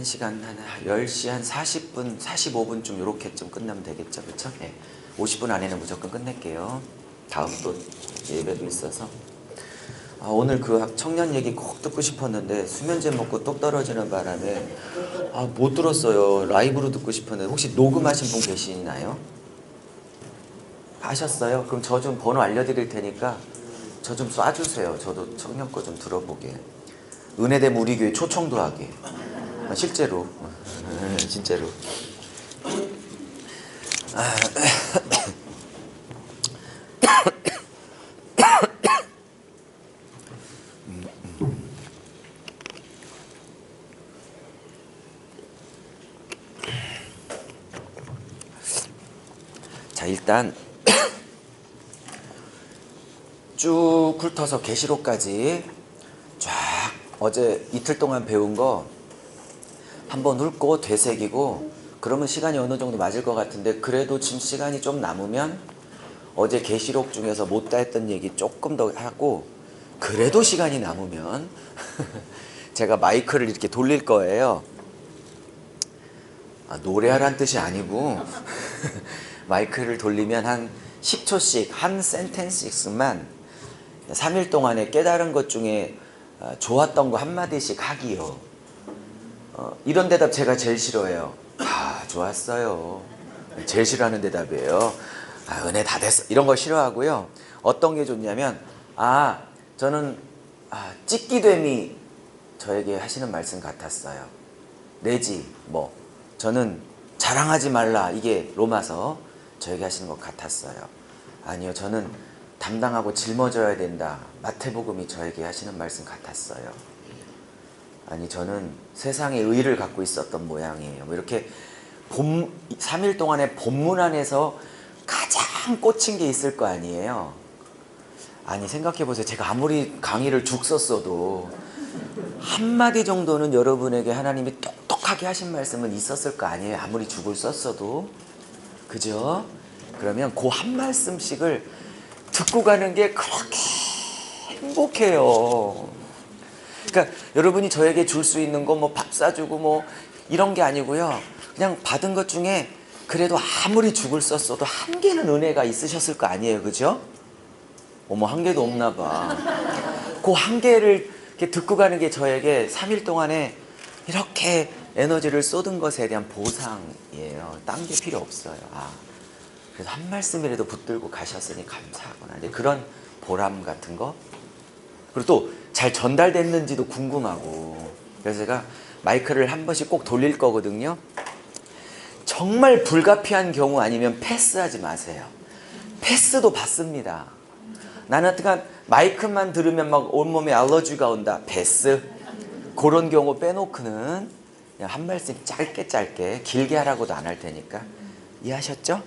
1시간 한 10시 한 40분, 45분쯤 요렇게쯤 끝나면 되겠죠. 그쵸? 네. 50분 안에는 무조건 끝낼게요. 다음 또 예배도 있어서. 오늘 그 청년 얘기 꼭 듣고 싶었는데 수면제 먹고 똑 떨어지는 바람에 못 들었어요. 라이브로 듣고 싶었는데 혹시 녹음하신 분 계시나요? 하셨어요? 그럼 저 좀 번호 알려드릴 테니까 저 좀 쏴주세요. 저도 청년 거 좀 들어보게. 은혜됨 우리 교회 초청도 하게. 실제로 진짜로. 자, 일단 쭉 훑어서 계시록까지 쫙 어제 이틀 동안 배운 거 한번 훑고 되새기고 그러면 시간이 어느 정도 맞을 것 같은데, 그래도 지금 시간이 좀 남으면 어제 계시록 중에서 못다 했던 얘기 조금 더 하고, 그래도 시간이 남으면 제가 마이크를 이렇게 돌릴 거예요. 노래하란 뜻이 아니고 마이크를 돌리면 한 10초씩 한 센텐스씩만 3일 동안에 깨달은 것 중에 좋았던 거 한마디씩 하기요. 이런 대답 제가 제일 싫어해요. 좋았어요. 제일 싫어하는 대답이에요. 은혜 다 됐어. 이런 거 싫어하고요. 어떤 게 좋냐면 저는 찍기됨이 저에게 하시는 말씀 같았어요. 내지 저는 자랑하지 말라, 이게 로마서 저에게 하시는 것 같았어요. 아니요, 저는 담당하고 짊어져야 된다, 마태복음이 저에게 하시는 말씀 같았어요. 아니, 저는 세상의 의의를 갖고 있었던 모양이에요. 이렇게 3일 동안의 본문 안에서 가장 꽂힌 게 있을 거 아니에요. 아니, 생각해보세요. 제가 아무리 강의를 죽 썼어도 한마디 정도는 여러분에게 하나님이 똑똑하게 하신 말씀은 있었을 거 아니에요. 아무리 죽을 썼어도. 그죠? 그러면 그 한 말씀씩을 듣고 가는 게 그렇게 행복해요. 그러니까 여러분이 저에게 줄 수 있는 거 밥 사주고 이런 게 아니고요. 그냥 받은 것 중에 그래도 아무리 죽을 썼어도 한 개는 은혜가 있으셨을 거 아니에요. 그죠? 한 개도 없나 봐. 그 한 개를 이렇게 듣고 가는 게 저에게 3일 동안에 이렇게 에너지를 쏟은 것에 대한 보상이에요. 딴 게 필요 없어요. 그래서 한 말씀이라도 붙들고 가셨으니 감사하구나. 이제 그런 보람 같은 거. 그리고 또 잘 전달됐는지도 궁금하고. 그래서 제가 마이크를 한 번씩 꼭 돌릴 거거든요. 정말 불가피한 경우 아니면 패스하지 마세요. 패스도 받습니다. 나는 마이크만 들으면 온몸에 알러지가 온다. 패스. 그런 경우 빼놓고는 그냥 한 말씀 짧게 길게 하라고도 안 할 테니까. 이해하셨죠?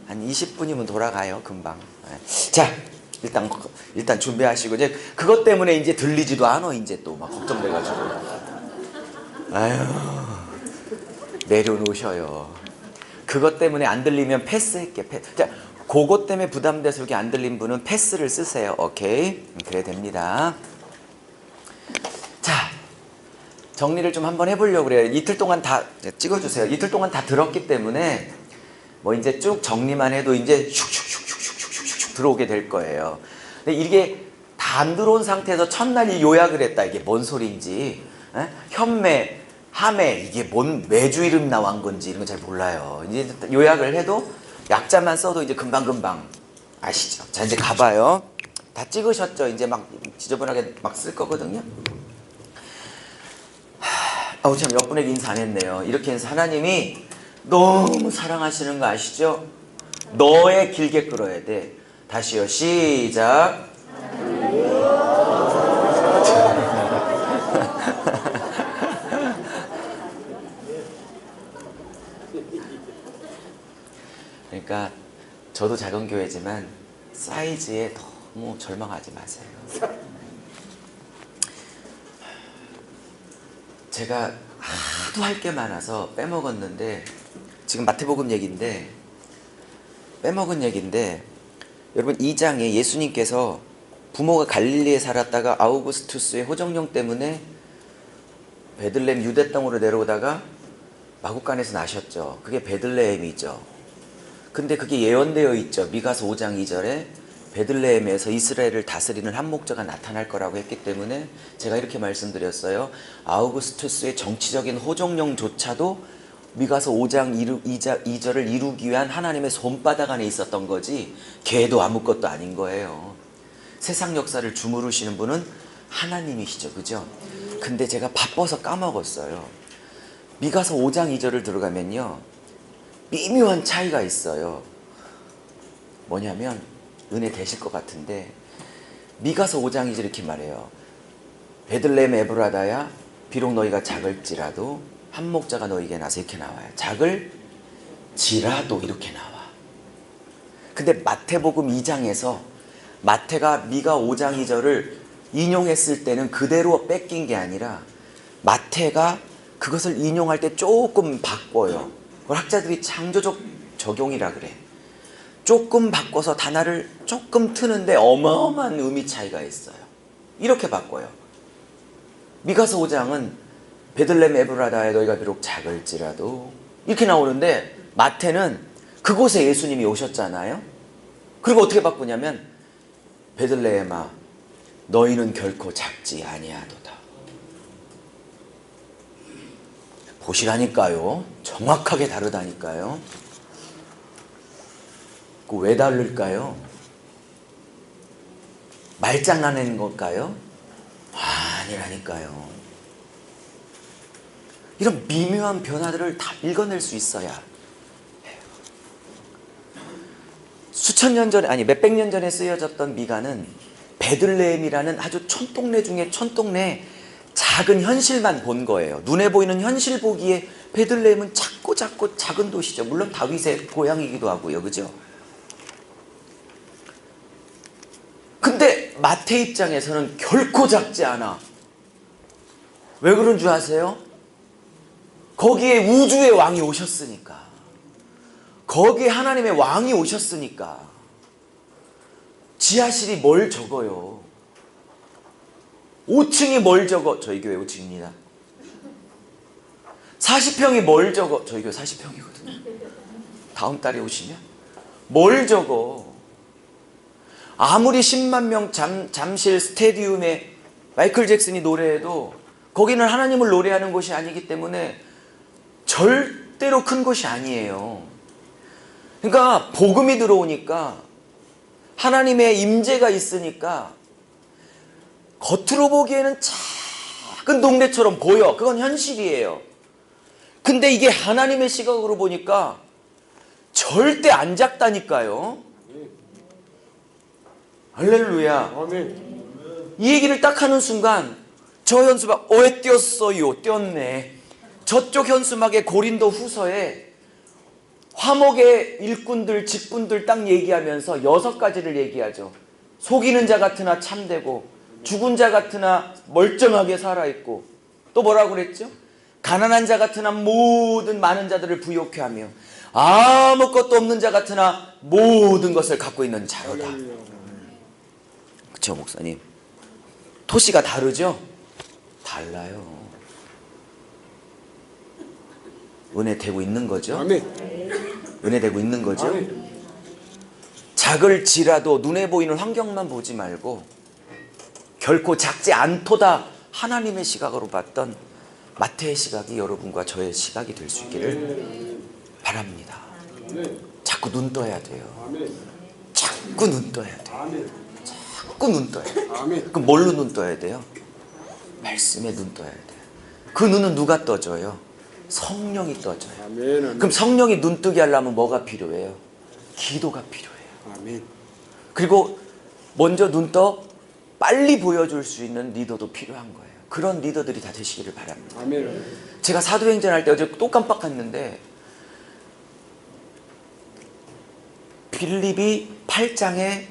한 20분이면 돌아가요. 금방. 자, 일단 준비하시고, 이제 그것 때문에 이제 들리지도 않아. 이제 또 막 걱정돼가지고. 내려놓으셔요. 그것 때문에 안 들리면 패스할게. 자, 그것 때문에 부담돼서 여기 안 들린 분은 패스를 쓰세요. 오케이? 그래 됩니다. 자, 정리를 좀 한번 해보려고 그래요. 이틀 동안 다 찍어주세요. 이틀 동안 다 들었기 때문에 이제 쭉 정리만 해도 이제 슉슉슉슉슉슉슉 들어오게 될 거예요. 근데 이게 다 안 들어온 상태에서 첫날 이 요약을 했다. 이게 뭔 소리인지. 현매, 하매, 이게 뭔 매주 이름 나온 건지 이런 거 잘 몰라요. 이제 요약을 해도 약자만 써도 이제 금방금방 아시죠? 자, 이제 가봐요. 다 찍으셨죠? 이제 막 지저분하게 막 쓸 거거든요. 참, 몇 분에게 인사 안 했네요. 이렇게 해서 하나님이 너무 사랑하시는 거 아시죠? 너의 길게 끌어야 돼. 다시요. 시작. 그러니까 저도 작은 교회지만 사이즈에 너무 절망하지 마세요. 제가 하도 할 게 많아서 빼먹었는데, 지금 마태복음 얘기인데 빼먹은 얘기인데, 여러분 2장에 예수님께서 부모가 갈릴리에 살았다가 아우구스투스의 호정령 때문에 베들레헴 유대 땅으로 내려오다가 마국간에서 나셨죠. 그게 베들레헴이죠. 근데 그게 예언되어 있죠. 미가서 5장 2절에 베들레헴에서 이스라엘을 다스리는 한 목자가 나타날 거라고 했기 때문에 제가 이렇게 말씀드렸어요. 아우구스투스의 정치적인 호종령조차도 미가서 5장 2절을 이루기 위한 하나님의 손바닥 안에 있었던 거지 걔도 아무것도 아닌 거예요. 세상 역사를 주무르시는 분은 하나님이시죠. 그죠? 근데 제가 바빠서 까먹었어요. 미가서 5장 2절을 들어가면요, 미묘한 차이가 있어요. 뭐냐면 은혜 되실 것 같은데, 미가서 5장 2절 이렇게 말해요. 베들레헴 에브라다야 비록 너희가 작을지라도 한 목자가 너희에게 나서, 이렇게 나와요. 작을지라도 이렇게 나와. 근데 마태복음 2장에서 마태가 미가 5장 2절을 인용했을 때는 그대로 뺏긴 게 아니라 마태가 그것을 인용할 때 조금 바꿔요. 그걸 학자들이 창조적 적용이라 그래. 조금 바꿔서 단어를 조금 트는데 어마어마한 의미 차이가 있어요. 이렇게 바꿔요. 미가서 5장은 베들레헴 에브라다에 너희가 비록 작을지라도 이렇게 나오는데, 마태는 그곳에 예수님이 오셨잖아요. 그리고 어떻게 바꾸냐면 베들레헴아 너희는 결코 작지 아니하도다. 보시라니까요. 정확하게 다르다니까요. 그 왜 다를까요? 말장난하는 걸까요? 아니라니까요. 이런 미묘한 변화들을 다 읽어낼 수 있어야 해요. 수천 년 전에, 아니 몇백 년 전에 쓰여졌던 미가는 베들레헴이라는 아주 촌동네 중에 촌동네 작은 현실만 본 거예요. 눈에 보이는 현실 보기에 베들레헴은 작고 작은 도시죠. 물론 다윗의 고향이기도 하고요. 그죠? 근데 마태 입장에서는 결코 작지 않아. 왜 그런 줄 아세요? 거기에 우주의 왕이 오셨으니까. 거기에 하나님의 왕이 오셨으니까. 지하실이 뭘 적어요. 5층이 뭘 적어. 저희 교회 5층입니다. 40평이 뭘 적어. 저희 교회 40평이거든요. 다음 달에 오시면 뭘 적어. 아무리 10만 명 잠실 스테디움에 마이클 잭슨이 노래해도 거기는 하나님을 노래하는 곳이 아니기 때문에 절대로 큰 곳이 아니에요. 그러니까 복음이 들어오니까, 하나님의 임재가 있으니까 겉으로 보기에는 작은 동네처럼 보여. 그건 현실이에요. 근데 이게 하나님의 시각으로 보니까 절대 안 작다니까요. 할렐루야. 이 얘기를 딱 하는 순간 저 현수막 뛰었어요. 뛰었네. 저쪽 현수막에 고린도 후서에 화목의 일꾼들, 직분들 딱 얘기하면서 6가지를 얘기하죠. 속이는 자 같으나 참되고, 죽은 자 같으나 멀쩡하게 살아있고, 또 뭐라고 그랬죠? 가난한 자 같으나 모든 많은 자들을 부욕해 하며, 아무것도 없는 자 같으나 모든 것을 갖고 있는 자로다. 그쵸, 목사님? 토시가 다르죠? 달라요. 은혜 되고 있는 거죠? 은혜 되고 있는 거죠? 작을지라도 눈에 보이는 환경만 보지 말고 결코 작지 않도다 하나님의 시각으로 봤던 마태의 시각이 여러분과 저의 시각이 될 수 있기를 바랍니다. 자꾸 눈 떠야 돼요. 자꾸 눈 떠야 돼요. 자꾸 눈 떠야 돼요. 그럼 뭘로 눈 떠야 돼요? 말씀에 눈 떠야 돼요. 그 눈은 누가 떠줘요? 성령이 떠줘요. 그럼 성령이 눈 뜨게 하려면 뭐가 필요해요? 기도가 필요해요. 그리고 먼저 눈 떠 빨리 보여줄 수 있는 리더도 필요한 거예요. 그런 리더들이 다 되시기를 바랍니다. 제가 사도행전 할 때 어제 또 깜빡했는데, 빌립이 8장에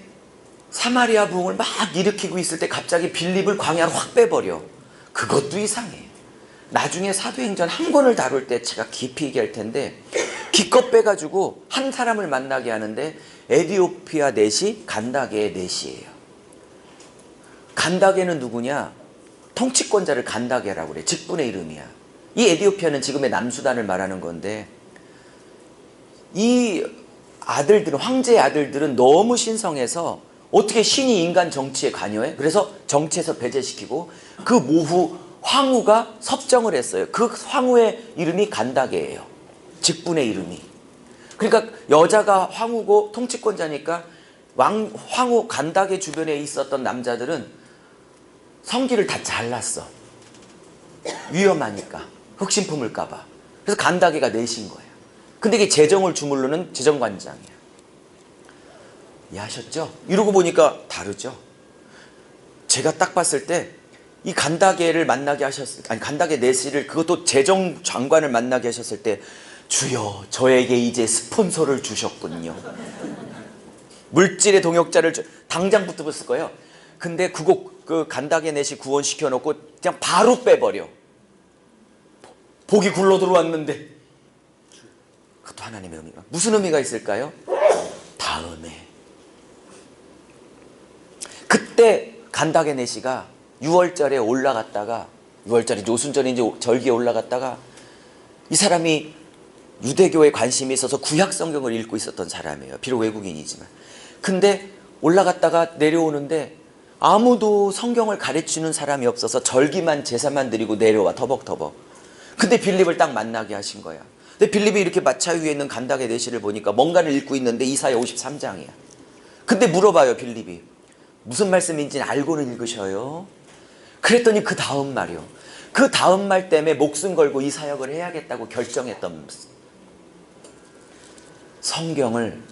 사마리아 부흥을 막 일으키고 있을 때 갑자기 빌립을 광야로 확 빼버려. 그것도 이상해요. 나중에 사도행전 한 권을 다룰 때 제가 깊이 얘기할 텐데, 기껏 빼가지고 한 사람을 만나게 하는데 에디오피아 넷이 간다게의 넷이에요. 간다게는 누구냐? 통치권자를 간다게라고 그래. 직분의 이름이야. 이 에디오피아는 지금의 남수단을 말하는 건데, 이 아들들은, 황제의 아들들은 너무 신성해서 어떻게 신이 인간 정치에 관여해? 그래서 정치에서 배제시키고, 그 모후 황후가 섭정을 했어요. 그 황후의 이름이 간다게예요. 직분의 이름이. 그러니까 여자가 황후고 통치권자니까 황후 간다게 주변에 있었던 남자들은 성기를 다 잘랐어. 위험하니까. 흑심 품을까봐. 그래서 간다게가 내신 거예요. 근데 이게 재정을 주물르는 재정관장이야. 이해하셨죠? 이러고 보니까 다르죠? 제가 딱 봤을 때 이 간다게를 만나게 간다게 내시를, 그것도 재정장관을 만나게 하셨을 때, 주여 저에게 이제 스폰서를 주셨군요. 물질의 동역자를 당장 붙었을 거예요. 근데 그 간다게 넷이 구원시켜 놓고 그냥 바로 빼버려. 복이 굴러 들어왔는데. 그것도 하나님의 의미가. 무슨 의미가 있을까요? 다음에. 그때 간다게 넷이가 6월절에 올라갔다가, 6월절이 노순절인지 절기에 올라갔다가, 이 사람이 유대교에 관심이 있어서 구약 성경을 읽고 있었던 사람이에요. 비록 외국인이지만. 근데 올라갔다가 내려오는데 아무도 성경을 가르치는 사람이 없어서 절기만 제사만 드리고 내려와 터벅터벅. 근데 빌립을 딱 만나게 하신 거야. 근데 빌립이 이렇게 마차 위에 있는 간다게 내시를 보니까 뭔가를 읽고 있는데 이사야 53장이야. 근데 물어봐요, 빌립이. 무슨 말씀인지는 알고는 읽으셔요? 그랬더니 그 다음 말이요. 그 다음 말 때문에 목숨 걸고 이 사역을 해야겠다고 결정했던, 성경을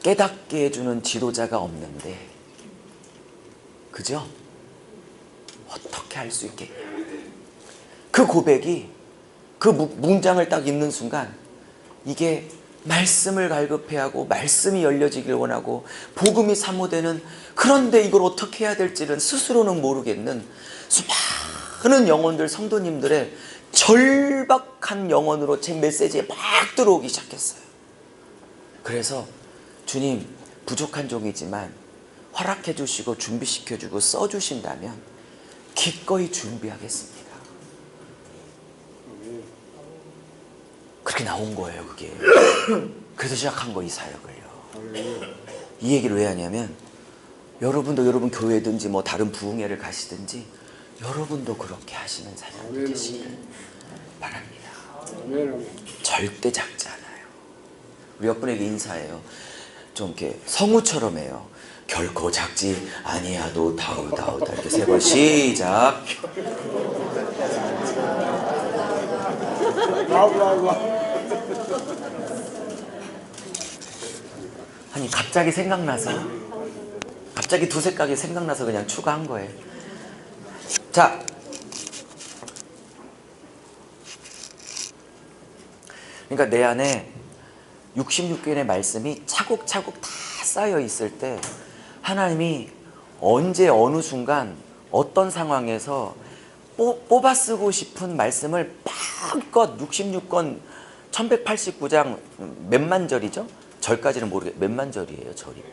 깨닫게 해주는 지도자가 없는데, 그죠? 어떻게 할 수 있겠냐. 그 고백이, 그 문장을 딱 읽는 순간, 이게 말씀을 갈급해하고 말씀이 열려지길 원하고 복음이 사모되는, 그런데 이걸 어떻게 해야 될지는 스스로는 모르겠는 수많은 영혼들, 성도님들의 절박한 영혼으로 제 메시지에 막 들어오기 시작했어요. 그래서 주님, 부족한 종이지만 허락해 주시고 준비시켜 주고 써 주신다면 기꺼이 준비하겠습니다. 그렇게 나온 거예요, 그게. 그래서 시작한 거, 이 사역을요. 이 얘기를 왜 하냐면, 여러분도 여러분 교회든지 뭐 다른 부흥회를 가시든지 여러분도 그렇게 하시는 사람이 계시길 바랍니다. 절대 작지 않아요. 우리 옆분에게 인사해요. 좀 이렇게 성우처럼 해요. 결코 작지 아니하도 다우다우다. 이렇게 세 번 시작. 아니, 갑자기 생각나서, 갑자기 두세 가게 생각나서 그냥 추가한 거예요. 자, 그러니까 내 안에 66개의 말씀이 차곡차곡 다 쌓여 있을 때, 하나님이 언제 어느 순간 어떤 상황에서 뽑아 쓰고 싶은 말씀을 마음껏 66권 1189장 몇만 절이죠? 절까지는 모르겠어요. 몇만 절이에요, 절이.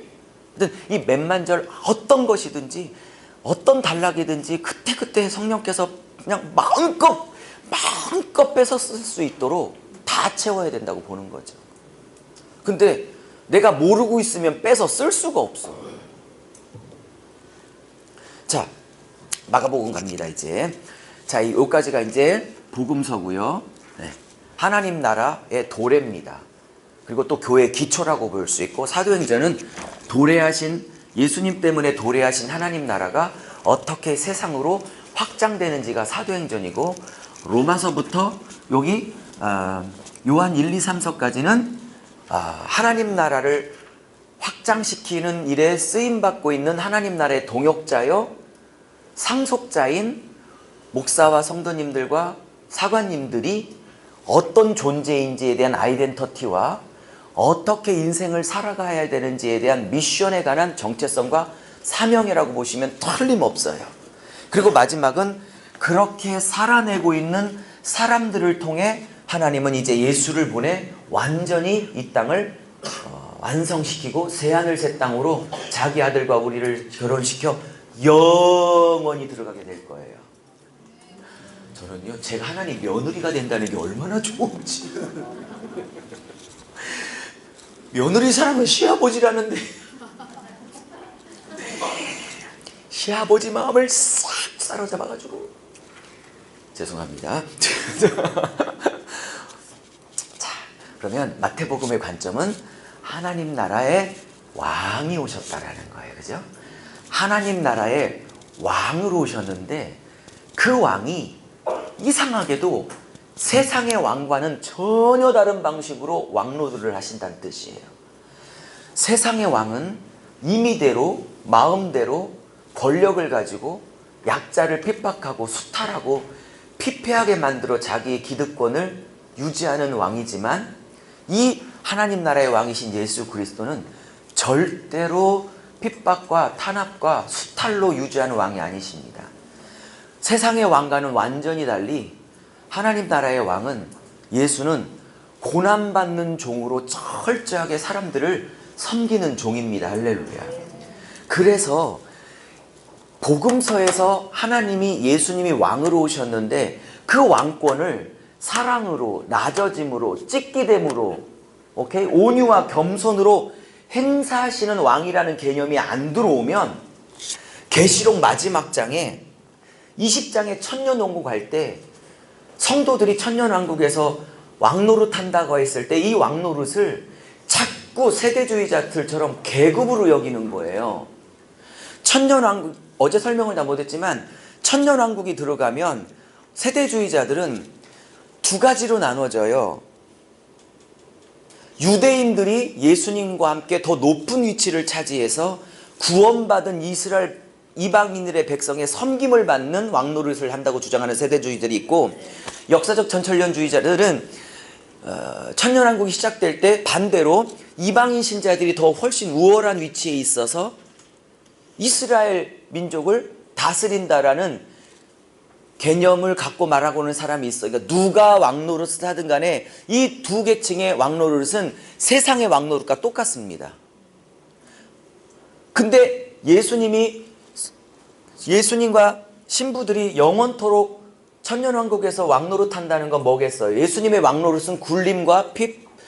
이 몇만 절 어떤 것이든지 어떤 단락이든지 그때그때 성령께서 그냥 마음껏 뺏어 쓸 수 있도록 다 채워야 된다고 보는 거죠. 근데 내가 모르고 있으면 빼서 쓸 수가 없어. 자, 마가복음 갑니다, 이제. 자, 여기까지가 이제 복음서고요. 네. 하나님 나라의 도래입니다. 그리고 또 교회의 기초라고 볼 수 있고, 사도행전은 도래하신, 예수님 때문에 도래하신 하나님 나라가 어떻게 세상으로 확장되는지가 사도행전이고, 로마서부터 여기 요한 1, 2, 3서까지는 하나님 나라를 확장시키는 일에 쓰임받고 있는 하나님 나라의 동역자요 상속자인 목사와 성도님들과 사관님들이 어떤 존재인지에 대한 아이덴티티와 어떻게 인생을 살아가야 되는지에 대한 미션에 관한 정체성과 사명이라고 보시면 틀림없어요. 그리고 마지막은 그렇게 살아내고 있는 사람들을 통해 하나님은 이제 예수를 보내 완전히 이 땅을 완성시키고 새하늘 새 땅으로 자기 아들과 우리를 결혼시켜 영원히 들어가게 될 거예요. 저는요, 제가 하나님 며느리가 된다는 게 얼마나 좋은지. 며느리 사람은 시아버지라는데 시아버지 마음을 싹 사로잡아가지고 죄송합니다. 자, 그러면 마태복음의 관점은 하나님 나라의 왕이 오셨다라는 거예요. 그죠? 하나님 나라의 왕으로 오셨는데 그 왕이 이상하게도 세상의 왕과는 전혀 다른 방식으로 왕노릇을 하신다는 뜻이에요. 세상의 왕은 임의대로 마음대로 권력을 가지고 약자를 핍박하고 수탈하고 피폐하게 만들어 자기의 기득권을 유지하는 왕이지만 이 하나님 나라의 왕이신 예수 그리스도는 절대로 핍박과 탄압과 수탈로 유지하는 왕이 아니십니다. 세상의 왕과는 완전히 달리 하나님 나라의 왕은, 예수는 고난받는 종으로 철저하게 사람들을 섬기는 종입니다. 할렐루야. 그래서 복음서에서 하나님이, 예수님이 왕으로 오셨는데 그 왕권을 사랑으로, 낮아짐으로, 찢기됨으로, 온유와 겸손으로 행사하시는 왕이라는 개념이 안 들어오면 계시록 마지막 장에 20장에 천년왕국 갈 때 성도들이 천년왕국에서 왕노릇 한다고 했을 때 이 왕노릇을 자꾸 세대주의자들처럼 계급으로 여기는 거예요. 천년왕국, 어제 설명을 다 못했지만 천년왕국이 들어가면 세대주의자들은 두 가지로 나눠져요. 유대인들이 예수님과 함께 더 높은 위치를 차지해서 구원받은 이스라엘 이방인들의 백성의 섬김을 받는 왕노릇을 한다고 주장하는 세대주의들이 있고, 역사적 전천년주의자들은 천년왕국이 시작될 때 반대로 이방인 신자들이 더 훨씬 우월한 위치에 있어서 이스라엘 민족을 다스린다라는 개념을 갖고 말하고는 사람이 있어. 그러니까 누가 왕노릇을 하든 간에 이 두 계층의 왕노릇은 세상의 왕노릇과 똑같습니다. 근데 예수님과 신부들이 영원토록 천년왕국에서 왕노릇 한다는 건 뭐겠어요? 예수님의 왕노릇은 굴림과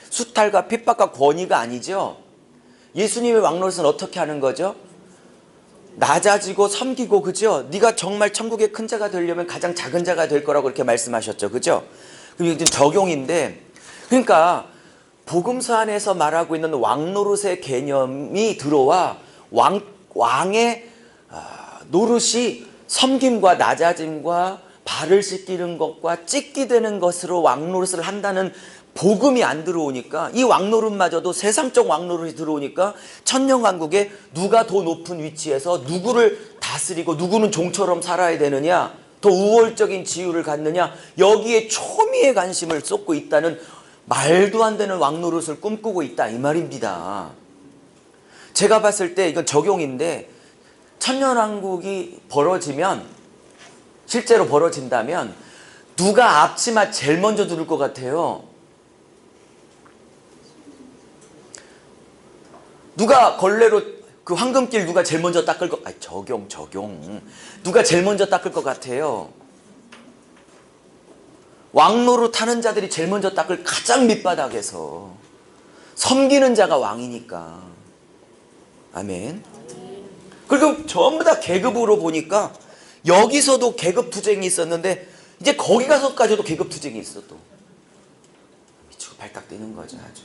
수탈과 핍박과 권위가 아니죠. 예수님의 왕노릇은 어떻게 하는 거죠? 낮아지고 섬기고, 그죠? 네가 정말 천국의 큰 자가 되려면 가장 작은 자가 될 거라고 그렇게 말씀하셨죠. 그죠? 그럼 이게 적용인데, 그러니까 복음서 안에서 말하고 있는 왕노릇의 개념이 들어와 왕의 노릇이 섬김과 낮아짐과 발을 씻기는 것과 찢기 되는 것으로 왕노릇을 한다는 복음이 안 들어오니까, 이 왕노릇마저도 세상적 왕노릇이 들어오니까 천년왕국에 누가 더 높은 위치에서 누구를 다스리고 누구는 종처럼 살아야 되느냐, 더 우월적인 지위를 갖느냐, 여기에 초미의 관심을 쏟고 있다는, 말도 안 되는 왕노릇을 꿈꾸고 있다 이 말입니다. 제가 봤을 때 이건 적용인데, 천년왕국이 벌어지면, 실제로 벌어진다면 누가 앞치마 제일 먼저 두를 것 같아요? 누가 걸레로 그 황금길 누가 제일 먼저 닦을 것, 적용. 누가 제일 먼저 닦을 것 같아요? 왕노릇 하는 자들이 제일 먼저 닦을, 가장 밑바닥에서. 섬기는 자가 왕이니까. 아멘. 그리고 전부 다 계급으로 보니까 여기서도 계급투쟁이 있었는데 이제 거기 가서까지도 계급투쟁이 있어. 또 미치고 발딱 뛰는 거죠. 아주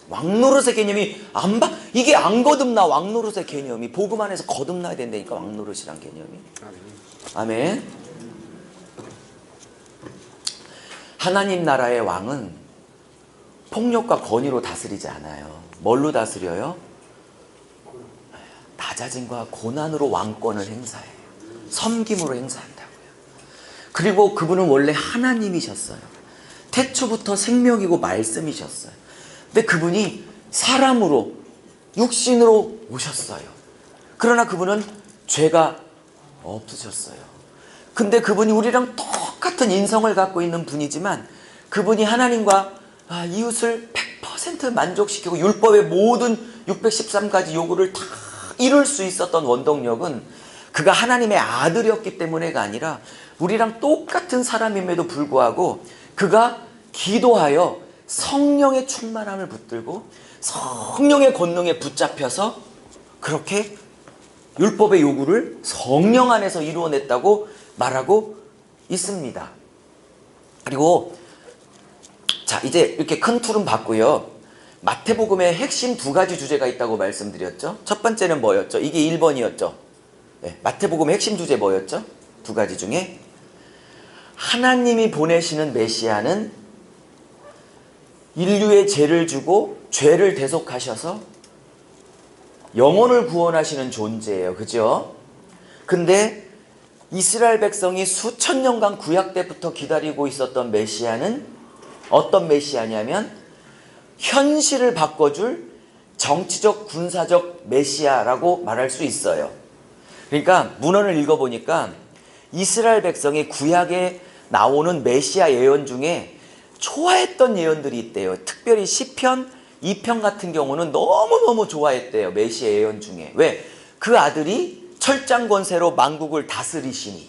왕노릇의 개념이 이게 안 거듭나. 왕노릇의 개념이 복음 안에서 거듭나야 된다니까, 왕노릇이란 개념이. 아멘. 하나님 나라의 왕은 폭력과 권위로 다스리지 않아요. 뭘로 다스려요? 낮아짐과 고난으로 왕권을 행사해요. 섬김으로 행사한다고요. 그리고 그분은 원래 하나님이셨어요. 태초부터 생명이고 말씀이셨어요. 근데 그분이 사람으로, 육신으로 오셨어요. 그러나 그분은 죄가 없으셨어요. 근데 그분이 우리랑 똑같은 인성을 갖고 있는 분이지만, 그분이 하나님과 이웃을 100% 만족시키고 율법의 모든 613가지 요구를 다 이룰 수 있었던 원동력은, 그가 하나님의 아들이었기 때문에가 아니라 우리랑 똑같은 사람임에도 불구하고 그가 기도하여 성령의 충만함을 붙들고 성령의 권능에 붙잡혀서 그렇게 율법의 요구를 성령 안에서 이루어냈다고 말하고 있습니다. 그리고 자, 이제 이렇게 큰 틀은 봤고요. 마태복음에 핵심 두 가지 주제가 있다고 말씀드렸죠. 첫 번째는 뭐였죠? 이게 1번이었죠. 네, 마태복음의 핵심 주제 뭐였죠? 두 가지 중에 하나님이 보내시는 메시아는 인류의 죄를 주고 죄를 대속하셔서 영혼을 구원하시는 존재예요. 그죠? 근데 이스라엘 백성이 수천 년간 구약 때부터 기다리고 있었던 메시아는 어떤 메시아냐면 현실을 바꿔줄 정치적 군사적 메시아라고 말할 수 있어요. 그러니까 문헌을 읽어보니까 이스라엘 백성이 구약에 나오는 메시아 예언 중에 좋아했던 예언들이 있대요. 특별히 시편 2편 같은 경우는 너무너무 좋아했대요. 메시아 예언 중에. 왜? 그 아들이 철장 권세로 만국을 다스리시니.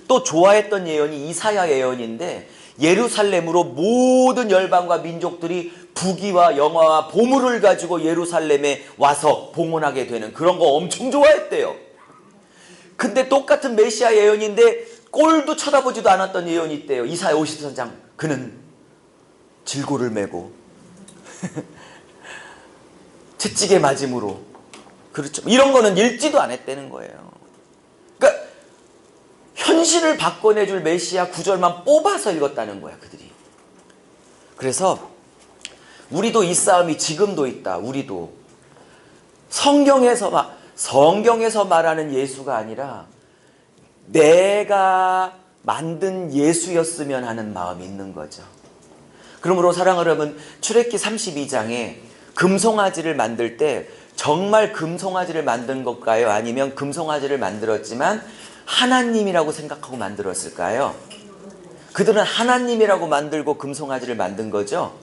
또 좋아했던 예언이 이사야 예언인데 예루살렘으로 모든 열방과 민족들이 부귀와 영화와 보물을 가지고 예루살렘에 와서 봉헌하게 되는 그런 거 엄청 좋아했대요. 근데 똑같은 메시아 예언인데 꼴도 쳐다보지도 않았던 예언이 있대요. 이사야 53장. 그는 질고를 메고 채찍에 맞음으로, 그렇죠, 이런 거는 읽지도 않았다는 거예요. 그러니까 현실을 바꿔내줄 메시아 구절만 뽑아서 읽었다는 거야, 그들이. 그래서 우리도 이 싸움이 지금도 있다. 우리도 성경에서 말하는 예수가 아니라 내가 만든 예수였으면 하는 마음이 있는 거죠. 그러므로 사랑하는 여러분, 출애굽기 32장에 금송아지를 만들 때 정말 금송아지를 만든 걸까요? 아니면 금송아지를 만들었지만 하나님이라고 생각하고 만들었을까요? 그들은 하나님이라고 만들고 금송아지를 만든 거죠.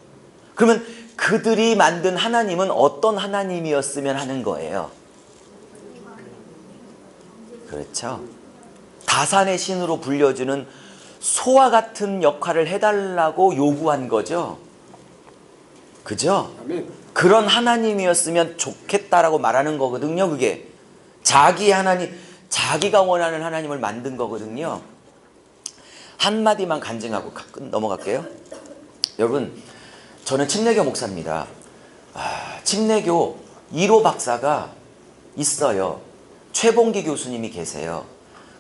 그러면 그들이 만든 하나님은 어떤 하나님이었으면 하는 거예요? 그렇죠. 다산의 신으로 불려주는 소와 같은 역할을 해달라고 요구한 거죠. 그죠? 그런 하나님이었으면 좋겠다라고 말하는 거거든요. 그게 자기 하나님, 자기가 원하는 하나님을 만든 거거든요. 한마디만 간증하고 넘어갈게요. 여러분, 저는 침례교 목사입니다. 침례교 1호 박사가 있어요. 최봉기 교수님이 계세요.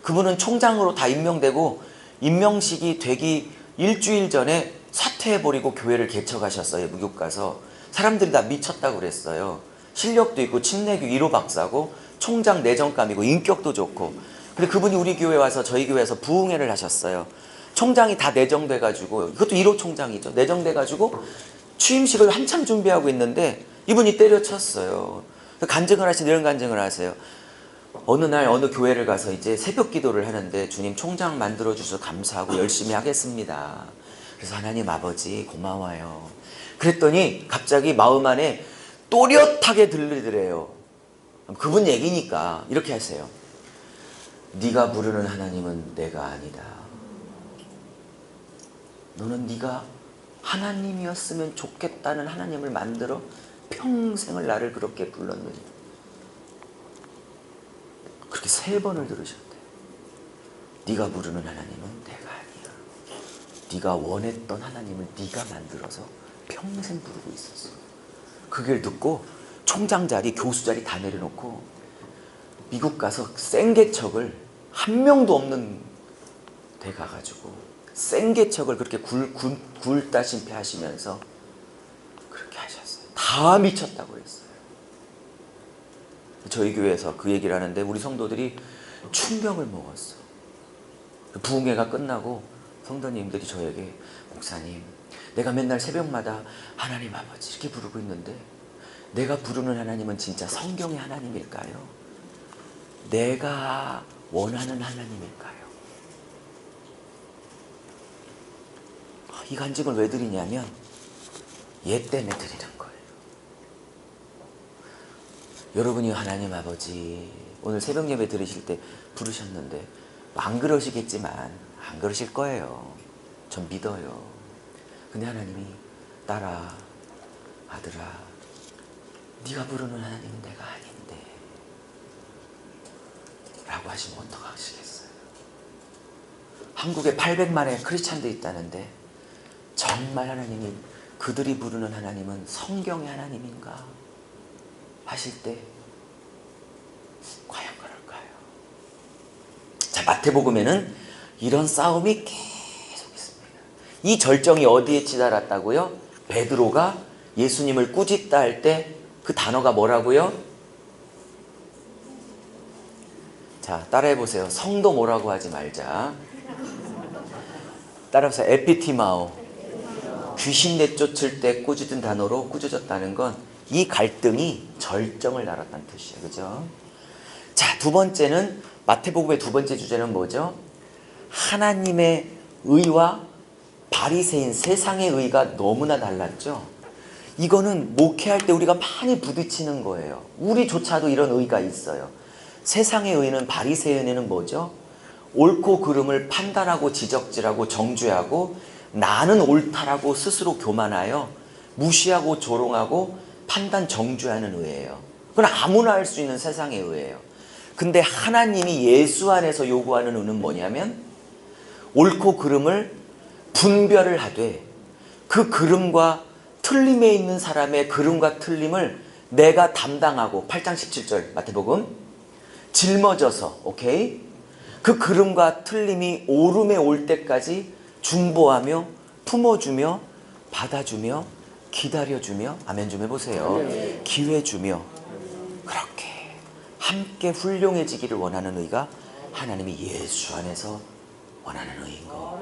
그분은 총장으로 다 임명되고 임명식이 되기 일주일 전에 사퇴해버리고 교회를 개척하셨어요. 미국 가서. 사람들이 다 미쳤다고 그랬어요. 실력도 있고 침례교 1호 박사고 총장 내정감이고 인격도 좋고. 근데 그분이 우리 교회 와서 저희 교회에서 부흥회를 하셨어요. 총장이 다 내정돼가지고, 이것도 1호 총장이죠. 내정돼가지고 취임식을 한참 준비하고 있는데 이분이 때려쳤어요. 간증을 하시는 이런 간증을 하세요. 어느 날 어느 교회를 가서 이제 새벽 기도를 하는데 주님 총장 만들어주셔서 감사하고 열심히 하겠습니다. 그래서 하나님 아버지 고마워요. 그랬더니 갑자기 마음 안에 또렷하게 들리더래요. 그분 얘기니까 이렇게 하세요. 네가 부르는 하나님은 내가 아니다. 너는 네가 하나님이었으면 좋겠다는 하나님을 만들어 평생을 나를 그렇게 불렀느니. 그렇게 3번을 들으셨대요. 네가 부르는 하나님은 내가 아니야. 네가 원했던 하나님을 네가 만들어서 평생 부르고 있었어. 그걸 듣고 총장 자리, 교수 자리 다 내려놓고 미국 가서 생개척을 한 명도 없는 데 가가지고 생개척을 그렇게 굴다심피 하시면서 그렇게 하셨어요. 다 미쳤다고 그랬어요. 저희 교회에서 그 얘기를 하는데 우리 성도들이 충격을 먹었어. 부흥회가 끝나고 성도님들이 저에게 목사님, 내가 맨날 새벽마다 하나님 아버지 이렇게 부르고 있는데 내가 부르는 하나님은 진짜 성경의 하나님일까요? 내가 원하는 하나님일까요? 이 간증을 왜 드리냐면 얘 때문에 드리는 거예요. 여러분이 하나님 아버지 오늘 새벽 예배 들으실 때 부르셨는데 안 그러시겠지만 안 그러실 거예요. 전 믿어요. 근데 하나님이 딸아, 아들아, 네가 부르는 하나님은 내가 아닌데 라고 하시면 어떡하시겠어요? 한국에 800만의 크리스찬도 있다는데 정말 하나님이 그들이 부르는 하나님은 성경의 하나님인가 하실 때 과연 그럴까요? 자, 마태복음에는 이런 싸움이 계속 있습니다. 이 절정이 어디에 치달았다고요? 베드로가 예수님을 꾸짖다 할 때 그 단어가 뭐라고요? 자, 따라해 보세요. 성도 뭐라고 하지 말자. 따라서 에피티마오. 귀신 내쫓을 때 꾸짖은 단어로 꾸짖었다는 건 이 갈등이 절정을 달았다는 뜻이에요. 그죠? 자, 두 번째는 마태복음의 두 번째 주제는 뭐죠? 하나님의 의와 바리새인 세상의 의가 너무나 달랐죠. 이거는 목회할 때 우리가 많이 부딪히는 거예요. 우리조차도 이런 의가 있어요. 세상의 의는, 바리새인에는 뭐죠? 옳고 그름을 판단하고 지적질하고 정죄하고 나는 옳다라고 스스로 교만하여 무시하고 조롱하고 판단 정죄하는 의예요. 그건 아무나 할 수 있는 세상의 의예요. 근데 하나님이 예수 안에서 요구하는 의는 뭐냐면 옳고 그름을 분별을 하되 그 그름과 틀림에 있는 사람의 그름과 틀림을 내가 담당하고 8장 17절 마태복음 짊어져서 오케이? 그 그름과 틀림이 오름에 올 때까지 중보하며 품어주며 받아주며 기다려주며 아멘 좀 해보세요. 네. 기회 주며 그렇게 함께 훌륭해지기를 원하는 의가 하나님이 예수 안에서 원하는 의인 거.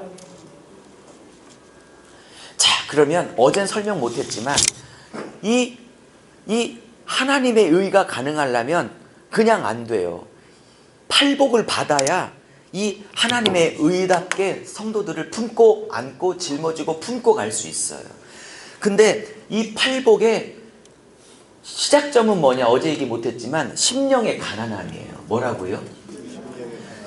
자, 그러면 어젠 설명 못했지만 이 하나님의 의가 가능하려면 그냥 안 돼요. 팔복을 받아야 이 하나님의 의답게 성도들을 품고 안고 짊어지고 품고 갈 수 있어요. 근데 이 팔복의 시작점은 뭐냐? 어제 얘기 못했지만 심령의 가난함이에요. 뭐라고요?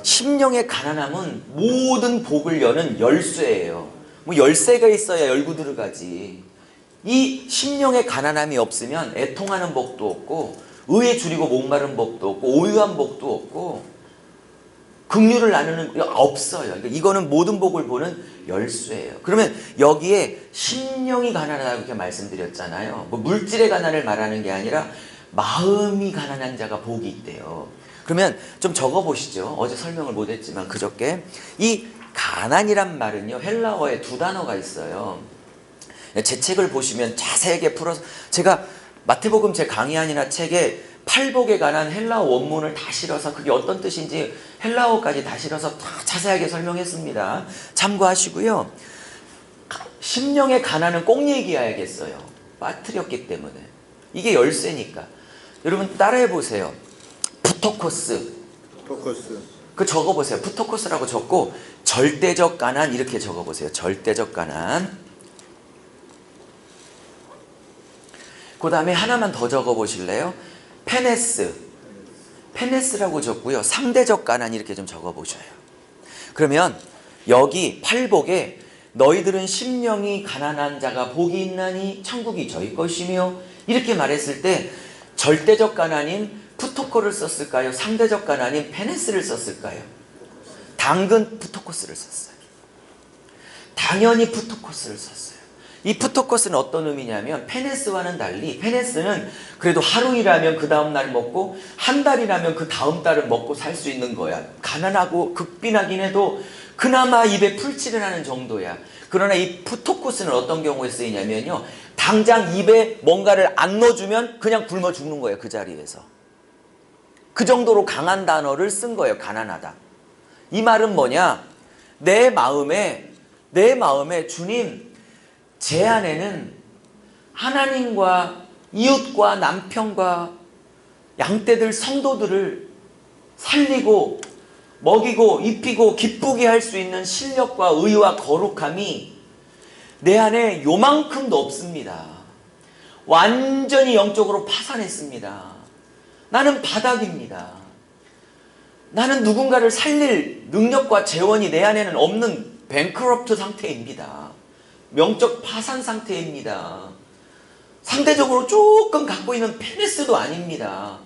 심령의 가난함은 모든 복을 여는 열쇠예요. 뭐 열쇠가 있어야 열고 들어가지. 이 심령의 가난함이 없으면 애통하는 복도 없고 의에 줄이고 목마른 복도 없고 오유한 복도 없고 긍휼을 나누는 게 없어요. 그러니까 이거는 모든 복을 보는 열쇠예요. 그러면 여기에 심령이 가난하다고 이렇게 말씀드렸잖아요. 뭐 물질의 가난을 말하는 게 아니라 마음이 가난한 자가 복이 있대요. 그러면 좀 적어보시죠. 어제 설명을 못했지만 그저께 이 가난이란 말은요 헬라어에 두 단어가 있어요. 제 책을 보시면 자세하게 풀어서 제가 마태복음 제 강의안이나 책에 팔복에 관한 헬라어 원문을 다 실어서 그게 어떤 뜻인지 헬라어까지 다 실어서 다 자세하게 설명했습니다. 참고하시고요. 심령의 가난은 꼭 얘기해야겠어요. 빠뜨렸기 때문에. 이게 열쇠니까. 여러분 따라해 보세요. 푸토코스. 그 적어보세요. 푸토코스라고 적고 절대적 가난 이렇게 적어보세요. 절대적 가난. 그 다음에 하나만 더 적어보실래요? 페네스라고 적고요. 상대적 가난 이렇게 좀 적어보셔요. 그러면 여기 팔복에 너희들은 심령이 가난한 자가 복이 있나니 천국이 저희 것이며 이렇게 말했을 때 절대적 가난인 푸토코를 썼을까요? 상대적 가난인 페네스를 썼을까요? 당근 푸토코스를 썼어요. 당연히 푸토코스를 썼어요. 이 푸토코스는 어떤 의미냐면 페네스와는 달리 페네스는 그래도 하루 일하면 그 다음 날 먹고 한 달 일하면 그 다음 달은 먹고 살 수 있는 거야. 가난하고 극빈하긴 해도 그나마 입에 풀칠을 하는 정도야. 그러나 이 푸토코스는 어떤 경우에 쓰이냐면요. 당장 입에 뭔가를 안 넣어주면 그냥 굶어 죽는 거예요. 그 자리에서. 그 정도로 강한 단어를 쓴 거예요. 가난하다. 이 말은 뭐냐? 내 마음에 주님 제 안에는 하나님과 이웃과 남편과 양떼들 성도들을 살리고 먹이고 입히고 기쁘게 할 수 있는 실력과 의와 거룩함이 내 안에 요만큼도 없습니다. 완전히 영적으로 파산했습니다. 나는 바닥입니다. 나는 누군가를 살릴 능력과 재원이 내 안에는 없는 뱅크럽트 상태입니다. 명적 파산 상태입니다. 상대적으로 조금 갖고 있는 페니스도 아닙니다.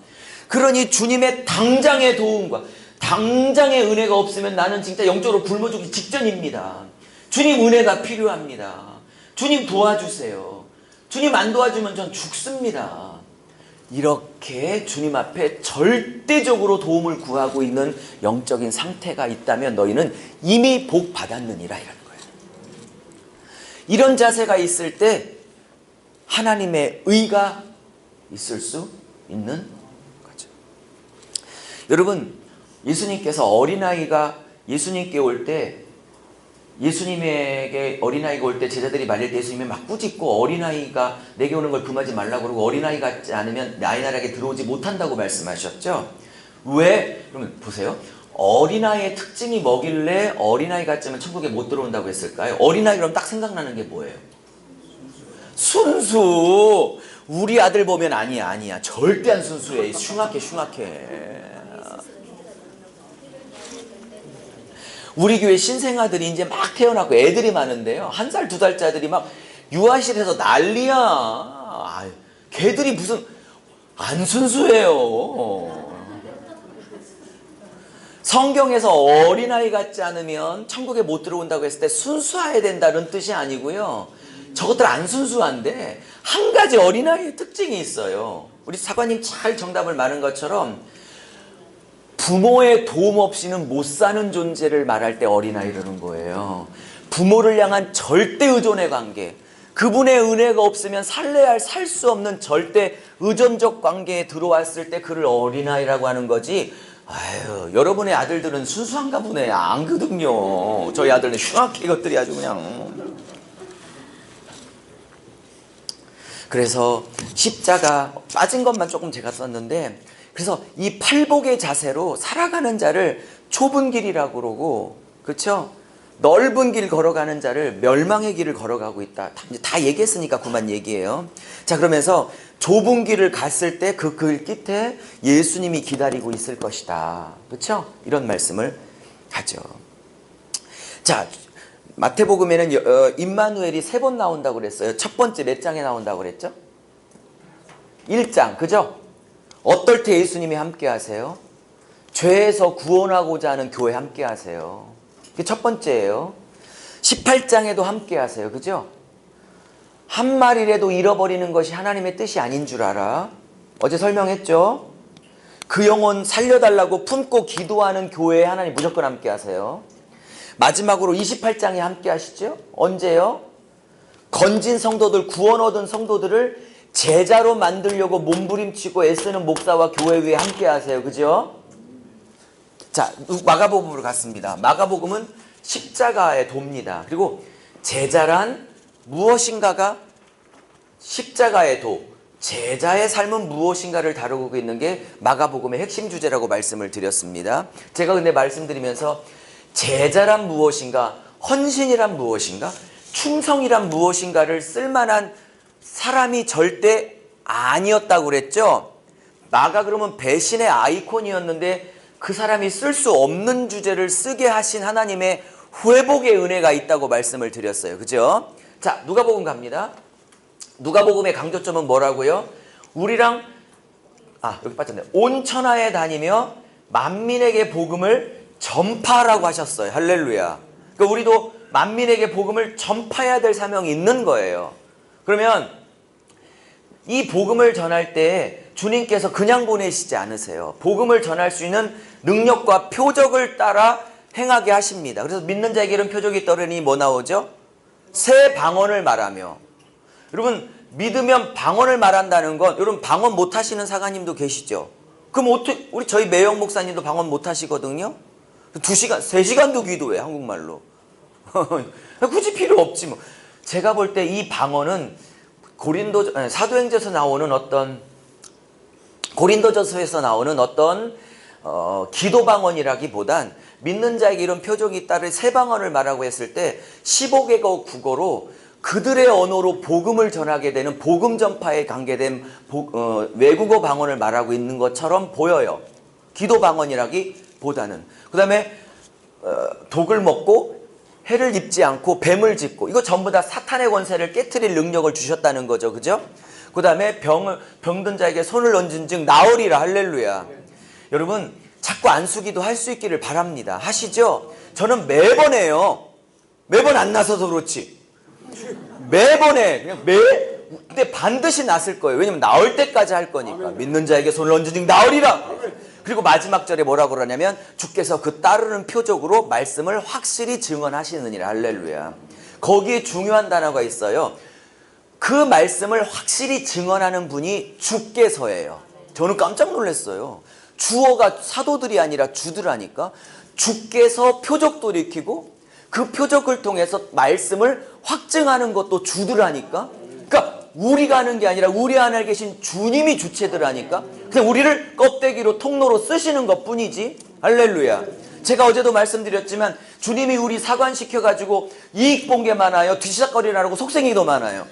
그러니 주님의 당장의 도움과 당장의 은혜가 없으면 나는 진짜 영적으로 굶어 죽기 직전입니다. 주님 은혜가 필요합니다. 주님 도와주세요. 주님 안 도와주면 전 죽습니다. 이렇게 주님 앞에 절대적으로 도움을 구하고 있는 영적인 상태가 있다면 너희는 이미 복 받았느니라 이라는 거예요. 이런 자세가 있을 때 하나님의 의가 있을 수 있는 거죠. 여러분, 예수님께서 어린아이가 예수님께 올 때, 예수님에게 어린아이가 올 때 제자들이 말릴 때 예수님이 막 꾸짖고 어린아이가 내게 오는 걸 금하지 말라고 그러고 어린아이 같지 않으면 나의 나라에 들어오지 못한다고 말씀하셨죠. 왜? 그러면 보세요. 어린아이의 특징이 뭐길래 어린아이 같지 않으면 천국에 못 들어온다고 했을까요? 어린아이 그럼 딱 생각나는 게 뭐예요? 순수. 우리 아들 보면 아니야 절대 안 순수해. 흉악해. 우리 교회 신생아들이 이제 막 태어나고 애들이 많은데요. 1살, 2살짜들이 막 유아실에서 난리야. 걔들이 무슨 안 순수해요. 성경에서 어린아이 같지 않으면 천국에 못 들어온다고 했을 때 순수해야 된다는 뜻이 아니고요. 저것들 안 순수한데 한 가지 어린아이의 특징이 있어요. 우리 사관님 잘 정답을 말한 것처럼 부모의 도움 없이는 못 사는 존재를 말할 때 어린아이라는 거예요. 부모를 향한 절대 의존의 관계, 그분의 은혜가 없으면 살래야 할 살 수 없는 절대 의존적 관계에 들어왔을 때 그를 어린아이라고 하는 거지. 아유, 여러분의 아들들은 순수한가 보네. 안거든요. 저희 아들은 흉악해 것들이 아주 그냥. 그래서 십자가 빠진 것만 조금 제가 썼는데, 그래서 이 팔복의 자세로 살아가는 자를 좁은 길이라고 그러고, 그렇죠? 넓은 길 걸어가는 자를 멸망의 길을 걸어가고 있다. 다 얘기했으니까 그만 얘기해요. 자, 그러면서 좁은 길을 갔을 때 그 길 끝에 예수님이 기다리고 있을 것이다. 그렇죠? 이런 말씀을 하죠. 자, 마태복음에는 임마누엘이 3번 나온다고 그랬어요. 첫 번째 몇 장에 나온다고 그랬죠? 1장, 그죠? 어떨 때 예수님이 함께 하세요? 죄에서 구원하고자 하는 교회 함께 하세요. 그게 첫 번째예요. 18장에도 함께 하세요. 그죠? 한 마리라도 잃어버리는 것이 하나님의 뜻이 아닌 줄 알아. 어제 설명했죠? 그 영혼 살려달라고 품고 기도하는 교회에 하나님 무조건 함께 하세요. 마지막으로 28장에 함께 하시죠? 언제요? 건진 성도들, 구원 얻은 성도들을 제자로 만들려고 몸부림치고 애쓰는 목사와 교회 위에 함께 하세요. 그죠? 자, 마가복음으로 갔습니다. 마가복음은 십자가의 도입니다. 그리고 제자란 무엇인가가 십자가의 도, 제자의 삶은 무엇인가를 다루고 있는 게 마가복음의 핵심 주제라고 말씀을 드렸습니다. 제가 근데 말씀드리면서 제자란 무엇인가, 헌신이란 무엇인가, 충성이란 무엇인가를 쓸만한 사람이 절대 아니었다고 그랬죠. 마가 그러면 배신의 아이콘이었는데 그 사람이 쓸 수 없는 주제를 쓰게 하신 하나님의 회복의 은혜가 있다고 말씀을 드렸어요. 그죠? 자, 누가복음 갑니다. 누가복음의 강조점은 뭐라고요? 우리랑 여기 빠졌네. 온 천하에 다니며 만민에게 복음을 전파하라고 하셨어요. 할렐루야. 그러니까 우리도 만민에게 복음을 전파해야 될 사명이 있는 거예요. 그러면 이 복음을 전할 때 주님께서 그냥 보내시지 않으세요. 복음을 전할 수 있는 능력과 표적을 따라 행하게 하십니다. 그래서 믿는 자에게 이런 표적이 떠르니 뭐 나오죠? 새 방언을 말하며. 여러분, 믿으면 방언을 말한다는 건, 여러분 방언 못 하시는 사관님도 계시죠? 그럼 어떻게, 저희 매영 목사님도 방언 못 하시거든요? 2시간, 3시간도 기도해, 한국말로. 굳이 필요 없지 뭐. 제가 볼 때 이 방언은 사도행전에서 나오는 고린도전서에서 나오는 어떤 기도 방언이라기보단 믿는 자에게 이런 표적이 따를 새 방언을 말하고 했을 때 15개국 국어로 그들의 언어로 복음을 전하게 되는 복음 전파에 관계된 외국어 방언을 말하고 있는 것처럼 보여요. 기도 방언이라기 보다는. 그 다음에 독을 먹고 해를 입지 않고 뱀을 짚고, 이거 전부 다 사탄의 권세를 깨트릴 능력을 주셨다는 거죠. 그죠? 그 다음에 병든 자에게 손을 얹은 즉 나으리라. 할렐루야. 여러분 자꾸 안수기도 할 수 있기를 바랍니다. 하시죠? 저는 매번 해요. 매번 안 나서서 그렇지. 매번 해. 근데 반드시 났을 거예요. 왜냐면 나올 때까지 할 거니까. 믿는 자에게 손을 얹은 즉 나으리라. 그리고 마지막 절에 뭐라고 그러냐면 주께서 그 따르는 표적으로 말씀을 확실히 증언하시느니라. 할렐루야. 거기에 중요한 단어가 있어요. 그 말씀을 확실히 증언하는 분이 주께서예요. 저는 깜짝 놀랐어요. 주어가 사도들이 아니라 주들하니까 주께서 표적도 일으키고 그 표적을 통해서 말씀을 확증하는 것도 주들하니까, 그러니까 우리가 하는 게 아니라 우리 안에 계신 주님이 주체들하니까 그냥 우리를 껍데기로 통로로 쓰시는 것뿐이지. 할렐루야. 제가 어제도 말씀드렸지만 주님이 우리 사관시켜가지고 이익 본 게 많아요, 뒤시작거리라고 속생이 더 많아요?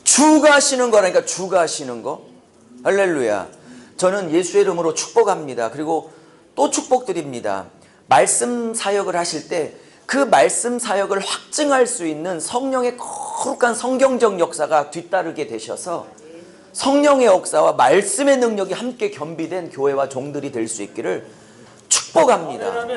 주가 하시는 거라니까. 주가 하시는 거. 할렐루야. 저는 예수의 이름으로 축복합니다. 그리고 또 축복드립니다. 말씀 사역을 하실 때 그 말씀 사역을 확증할 수 있는 성령의 거룩한 성경적 역사가 뒤따르게 되셔서 성령의 역사와 말씀의 능력이 함께 겸비된 교회와 종들이 될 수 있기를 축복합니다.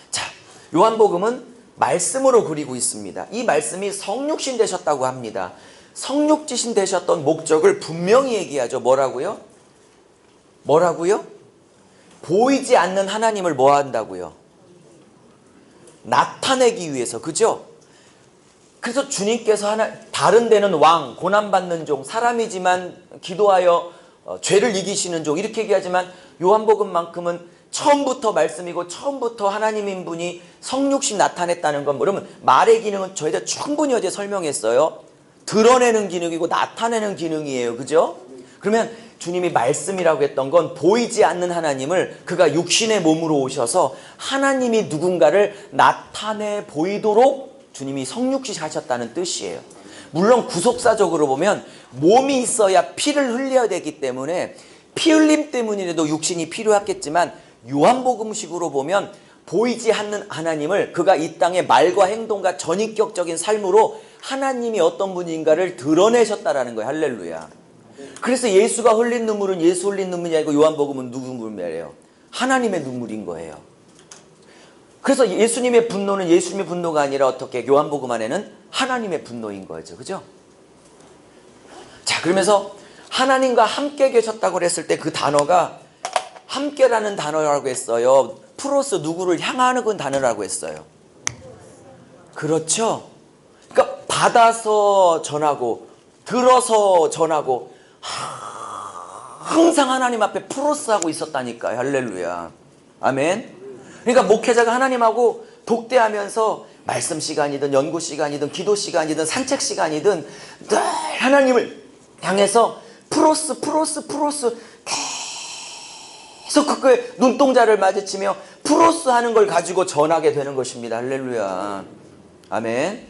자, 요한복음은 말씀으로 그리고 있습니다. 이 말씀이 성육신 되셨다고 합니다. 성육신 되셨던 목적을 분명히 얘기하죠. 뭐라고요? 보이지 않는 하나님을 뭐 한다고요? 나타내기 위해서. 그죠? 그래서 주님께서 다른 데는 왕, 고난받는 종, 사람이지만 기도하여 죄를 이기시는 종, 이렇게 얘기하지만 요한복음만큼은 처음부터 말씀이고 처음부터 하나님인 분이 성육신 나타냈다는 건, 그러면 말의 기능은 저희가 충분히 어제 설명했어요. 드러내는 기능이고 나타내는 기능이에요. 그죠? 그러면 주님이 말씀이라고 했던 건 보이지 않는 하나님을 그가 육신의 몸으로 오셔서 하나님이 누군가를 나타내 보이도록 주님이 성육신 하셨다는 뜻이에요. 물론 구속사적으로 보면 몸이 있어야 피를 흘려야 되기 때문에 피 흘림 때문이라도 육신이 필요했겠지만, 요한복음식으로 보면 보이지 않는 하나님을 그가 이 땅의 말과 행동과 전인격적인 삶으로 하나님이 어떤 분인가를 드러내셨다라는 거예요. 할렐루야. 그래서 예수가 흘린 눈물은 예수 흘린 눈물이 아니고 요한복음은 누구 눈물이에요? 하나님의 눈물인 거예요. 그래서 예수님의 분노는 예수님의 분노가 아니라 어떻게 요한복음 안에는 하나님의 분노인 거죠. 그죠? 자, 그러면서 하나님과 함께 계셨다고 했을 때 그 단어가 함께라는 단어라고 했어요. 프로스 누구를 향하는 그 단어라고 했어요. 그렇죠? 그러니까 받아서 전하고 들어서 전하고 항상 하나님 앞에 프로스하고 있었다니까요. 할렐루야. 아멘. 그러니까 목회자가 하나님하고 독대하면서 말씀 시간이든 연구 시간이든 기도 시간이든 산책 시간이든 늘 하나님을 향해서 프로스 계속 그의 눈동자를 마주치며 프로스 하는 걸 가지고 전하게 되는 것입니다. 할렐루야. 아멘.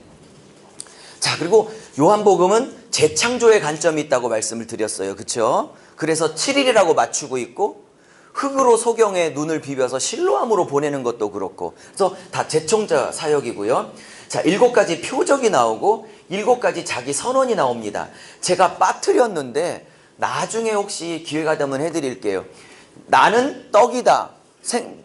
자, 그리고 요한복음은 재창조의 관점이 있다고 말씀을 드렸어요. 그렇죠? 그래서 7일이라고 맞추고 있고 흙으로 소경의 눈을 비벼서 실로암으로 보내는 것도 그렇고, 그래서 다 재청자 사역이고요. 자, 7가지 표적이 나오고 7가지 자기 선언이 나옵니다. 제가 빠뜨렸는데 나중에 혹시 기회가 되면 해드릴게요. 나는 떡이다,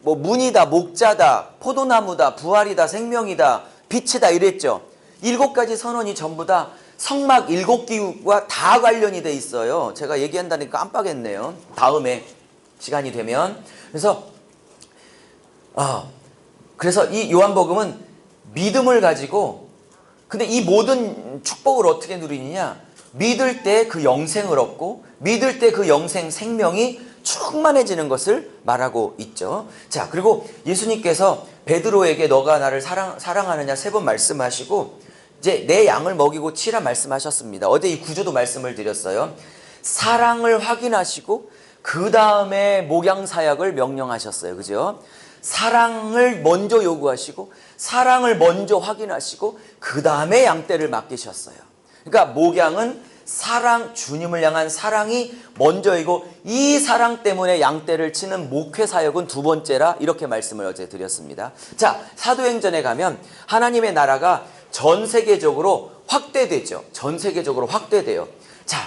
문이다, 목자다, 포도나무다, 부활이다, 생명이다, 빛이다 이랬죠. 7가지 선언이 전부 다 성막 7기구와 다 관련이 돼 있어요. 제가 얘기한다니까 깜빡했네요. 다음에 시간이 되면. 그래서 이 요한복음은 믿음을 가지고, 근데 이 모든 축복을 어떻게 누리느냐, 믿을 때 그 영생을 얻고 믿을 때 그 영생 생명이 충만해지는 것을 말하고 있죠. 자, 그리고 예수님께서 베드로에게 너가 나를 사랑하느냐 3번 말씀하시고 이제 내 양을 먹이고 치라 말씀하셨습니다. 어제 이 구조도 말씀을 드렸어요. 사랑을 확인하시고 그 다음에 목양사역을 명령하셨어요. 그죠? 사랑을 먼저 요구하시고 사랑을 먼저 확인하시고 그 다음에 양떼를 맡기셨어요. 그러니까 목양은 사랑, 주님을 향한 사랑이 먼저이고 이 사랑 때문에 양떼를 치는 목회 사역은 두 번째라, 이렇게 말씀을 어제 드렸습니다. 자, 사도행전에 가면 하나님의 나라가 전 세계적으로 확대되죠. 전 세계적으로 확대돼요. 자,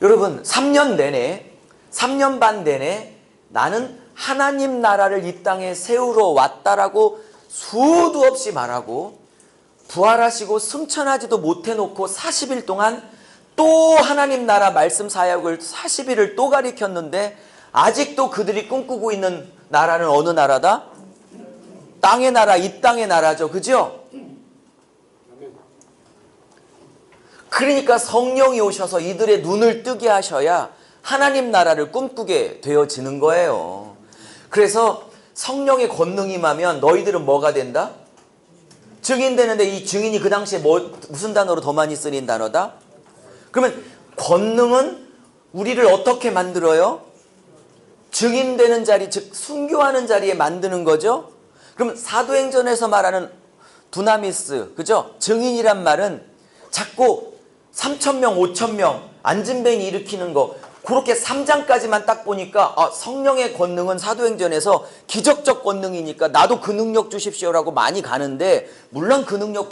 여러분 3년 내내, 3년 반 내내 나는 하나님 나라를 이 땅에 세우러 왔다라고 수도 없이 말하고, 부활하시고 승천하지도 못해놓고 40일 동안 또 하나님 나라 말씀 사역을 40일을 또 가리켰는데, 아직도 그들이 꿈꾸고 있는 나라는 어느 나라다? 땅의 나라, 이 땅의 나라죠. 그죠? 그러니까 성령이 오셔서 이들의 눈을 뜨게 하셔야 하나님 나라를 꿈꾸게 되어지는 거예요. 그래서 성령의 권능이 임하면 너희들은 뭐가 된다? 증인되는데, 이 증인이 그 당시에 무슨 단어로 더 많이 쓰인 단어다? 그러면 권능은 우리를 어떻게 만들어요? 증인되는 자리, 즉 순교하는 자리에 만드는 거죠. 그럼 사도행전에서 말하는 두나미스, 그죠? 증인이란 말은 자꾸 3,000명, 5,000명 안진뱅이 일으키는 거, 그렇게 3장까지만 딱 보니까 성령의 권능은 사도행전에서 기적적 권능이니까 나도 그 능력 주십시오라고 많이 가는데, 물론 그 능력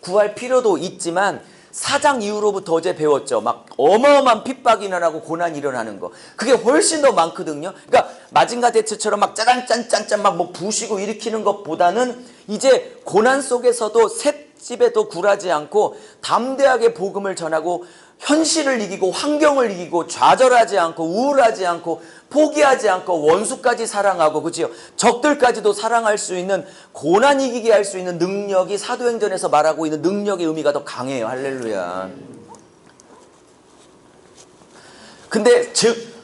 구할 필요도 있지만 4장 이후로부터 어제 배웠죠. 막 어마어마한 핍박이 일어나고 고난이 일어나는 거, 그게 훨씬 더 많거든요. 그러니까 마징가 대처처럼 막 짜잔짠짠짠 막 뭐 부시고 일으키는 것보다는 이제 고난 속에서도 셋집에도 굴하지 않고 담대하게 복음을 전하고, 현실을 이기고 환경을 이기고 좌절하지 않고 우울하지 않고 포기하지 않고 원수까지 사랑하고, 그지요? 적들까지도 사랑할 수 있는, 고난 이기게 할 수 있는 능력이 사도행전에서 말하고 있는 능력의 의미가 더 강해요. 할렐루야. 근데 즉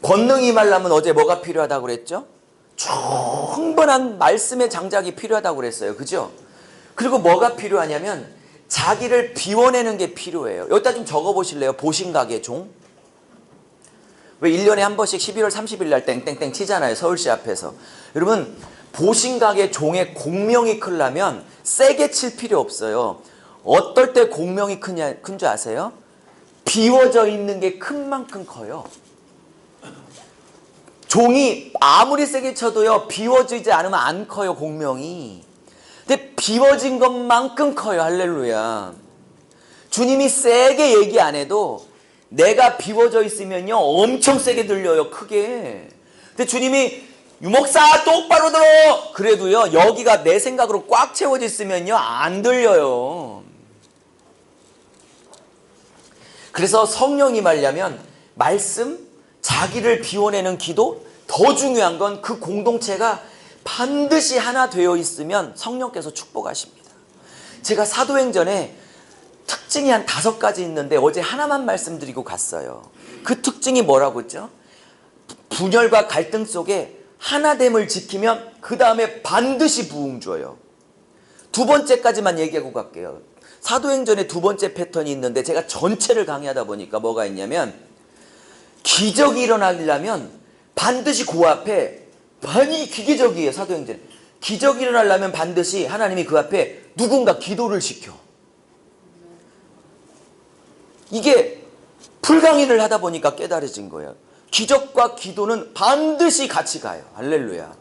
권능이 임하려면 어제 뭐가 필요하다고 그랬죠? 충분한 말씀의 장작이 필요하다고 그랬어요. 그죠? 그리고 뭐가 필요하냐면 자기를 비워내는 게 필요해요. 여기다 좀 적어보실래요? 보신각의 종. 왜 1년에 한 번씩 11월 30일 날 땡땡땡 치잖아요. 서울시 앞에서. 여러분, 보신각의 종의 공명이 크려면 세게 칠 필요 없어요. 어떨 때 공명이 큰 줄 아세요? 비워져 있는 게 큰 만큼 커요. 종이 아무리 세게 쳐도요, 비워지지 않으면 안 커요, 공명이. 근데 비워진 것만큼 커요. 할렐루야. 주님이 세게 얘기 안 해도 내가 비워져 있으면요 엄청 세게 들려요, 크게. 근데 주님이 유목사 똑바로 들어 그래도요 여기가 내 생각으로 꽉 채워져 있으면요 안 들려요. 그래서 성령이 말려면 말씀, 자기를 비워내는 기도, 더 중요한 건 그 공동체가 반드시 하나 되어 있으면 성령께서 축복하십니다. 제가 사도행전에 특징이 한 5가지 있는데 어제 하나만 말씀드리고 갔어요. 그 특징이 뭐라고 했죠? 분열과 갈등 속에 하나됨을 지키면 그 다음에 반드시 부흥 줘요. 두 번째까지만 얘기하고 갈게요. 사도행전에 두 번째 패턴이 있는데 제가 전체를 강의하다 보니까 뭐가 있냐면, 기적이 일어나려면 반드시 그 앞에, 많이 기계적이에요. 사도행전 기적이 일어나려면 반드시 하나님이 그 앞에 누군가 기도를 시켜. 이게 풀강의를 하다 보니까 깨달아진 거예요. 기적과 기도는 반드시 같이 가요. 할렐루야.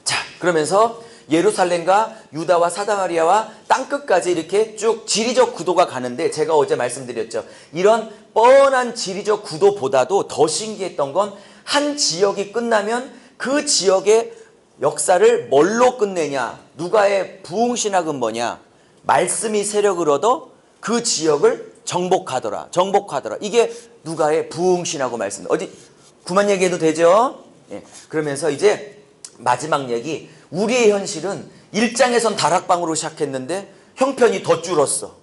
자, 그러면서 예루살렘과 유다와 사마리아와 땅끝까지 이렇게 쭉 지리적 구도가 가는데, 제가 어제 말씀드렸죠. 이런 뻔한 지리적 구도보다도 더 신기했던 건, 한 지역이 끝나면 그 지역의 역사를 뭘로 끝내냐? 누가의 부흥신학은 뭐냐? 말씀이 세력을 얻어 그 지역을 정복하더라. 이게 누가의 부흥신하고 말씀. 어디 그만 얘기해도 되죠? 예. 그러면서 이제 마지막 얘기. 우리의 현실은 1장에선 다락방으로 시작했는데 형편이 더 줄었어.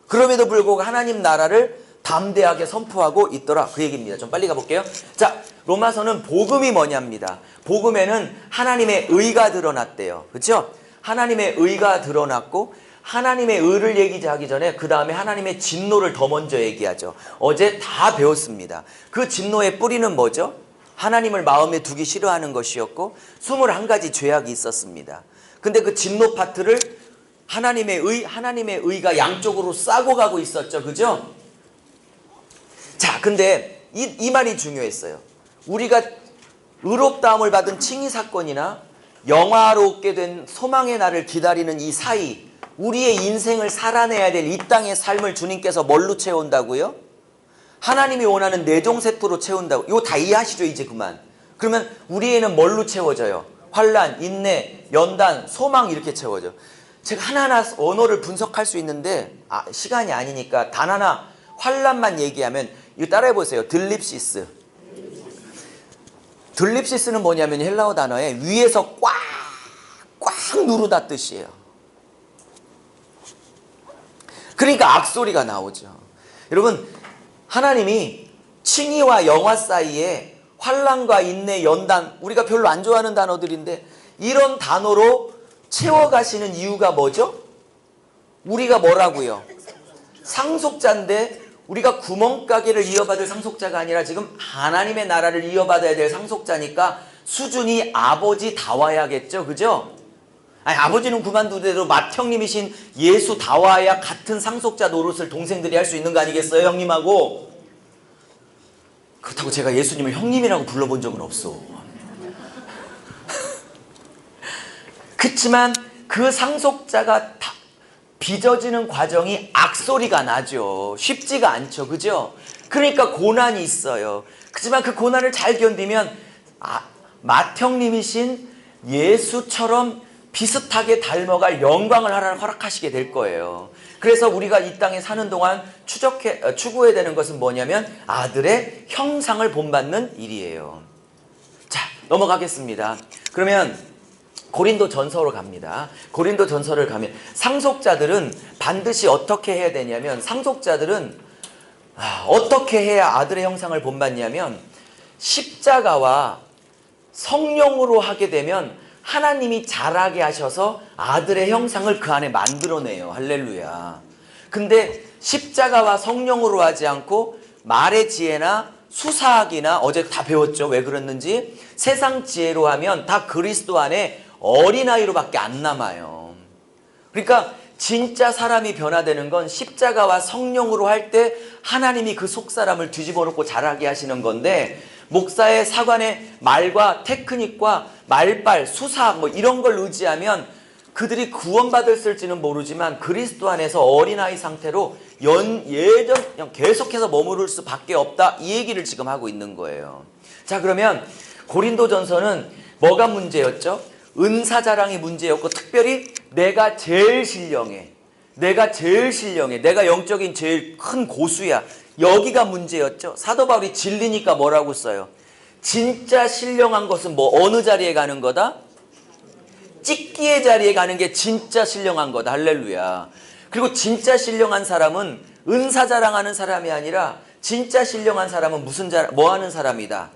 그럼에도 불구하고 하나님 나라를 담대하게 선포하고 있더라. 그 얘기입니다. 좀 빨리 가볼게요. 자, 로마서는 복음이 뭐냐입니다. 복음에는 하나님의 의가 드러났대요. 그렇죠? 하나님의 의가 드러났고, 하나님의 의를 얘기하기 전에 그 다음에 하나님의 진노를 더 먼저 얘기하죠. 어제 다 배웠습니다. 그 진노의 뿌리는 뭐죠? 하나님을 마음에 두기 싫어하는 것이었고 21가지 죄악이 있었습니다. 근데 그 진노 파트를 하나님의 의가 양쪽으로 싸고 가고 있었죠. 그죠? 자, 근데 이 말이 중요했어요. 우리가 의롭다함을 받은 칭의 사건이나 영화롭게 된 소망의 날을 기다리는 이 사이, 우리의 인생을 살아내야 될 이 땅의 삶을 주님께서 뭘로 채운다고요? 하나님이 원하는 내종 세트로 채운다고. 이거 다 이해하시죠? 이제 그만. 그러면 우리에는 뭘로 채워져요? 환난, 인내, 연단, 소망 이렇게 채워져. 제가 하나하나 언어를 분석할 수 있는데 시간이 아니니까 단 하나 환난만 얘기하면 이거 따라해 보세요. 들립시스. 들립시스는 뭐냐면 헬라어 단어에 위에서 꽉 누르다 뜻이에요. 그러니까 악소리가 나오죠. 여러분, 하나님이 칭의와 영화 사이에 환난과 인내, 연단, 우리가 별로 안 좋아하는 단어들인데 이런 단어로 채워가시는 이유가 뭐죠? 우리가 뭐라고요? 상속자인데 우리가 구멍가게를 이어받을 상속자가 아니라 지금 하나님의 나라를 이어받아야 될 상속자니까 수준이 아버지 다와야겠죠. 그죠? 아니, 아버지는 그만두더라도 맏형님이신 예수 다와야 같은 상속자 노릇을 동생들이 할 수 있는 거 아니겠어요? 형님하고. 그렇다고 제가 예수님을 형님이라고 불러본 적은 없어. 그렇지만 그 상속자가 빚어지는 과정이 악소리가 나죠. 쉽지가 않죠. 그죠? 그러니까 고난이 있어요. 그렇지만 그 고난을 잘 견디면 맏형님이신 예수처럼 비슷하게 닮아갈 영광을 하나님 허락하시게 될 거예요. 그래서 우리가 이 땅에 사는 동안 추구해야 되는 것은 뭐냐면 아들의 형상을 본받는 일이에요. 자, 넘어가겠습니다. 그러면 고린도 전서로 갑니다. 고린도 전서를 가면 상속자들은 반드시 어떻게 해야 되냐면 상속자들은 어떻게 해야 아들의 형상을 본받냐면 십자가와 성령으로 하게 되면 하나님이 자라게 하셔서 아들의 형상을 그 안에 만들어내요. 할렐루야. 근데 십자가와 성령으로 하지 않고 말의 지혜나 수사학이나 어제 다 배웠죠. 왜 그랬는지. 세상 지혜로 하면 다 그리스도 안에 어린아이로밖에 안 남아요. 그러니까 진짜 사람이 변화되는 건 십자가와 성령으로 할 때 하나님이 그 속사람을 뒤집어 놓고 자라게 하시는 건데 목사의 사관의 말과 테크닉과 말빨, 수사학 뭐 이런 걸 의지하면 그들이 구원받았을지는 모르지만 그리스도 안에서 어린아이 상태로 그냥 계속해서 머무를 수밖에 없다. 이 얘기를 지금 하고 있는 거예요. 자, 그러면 고린도전서는 뭐가 문제였죠? 은사자랑이 문제였고 특별히 내가 제일 신령해. 내가 영적인 제일 큰 고수야. 여기가 문제였죠. 사도 바울이 질리니까 뭐라고 써요? 진짜 신령한 것은 뭐 어느 자리에 가는 거다? 찍기의 자리에 가는 게 진짜 신령한 거다. 할렐루야. 그리고 진짜 신령한 사람은 은사자랑하는 사람이 아니라 진짜 신령한 사람은 뭐 하는 사람이다?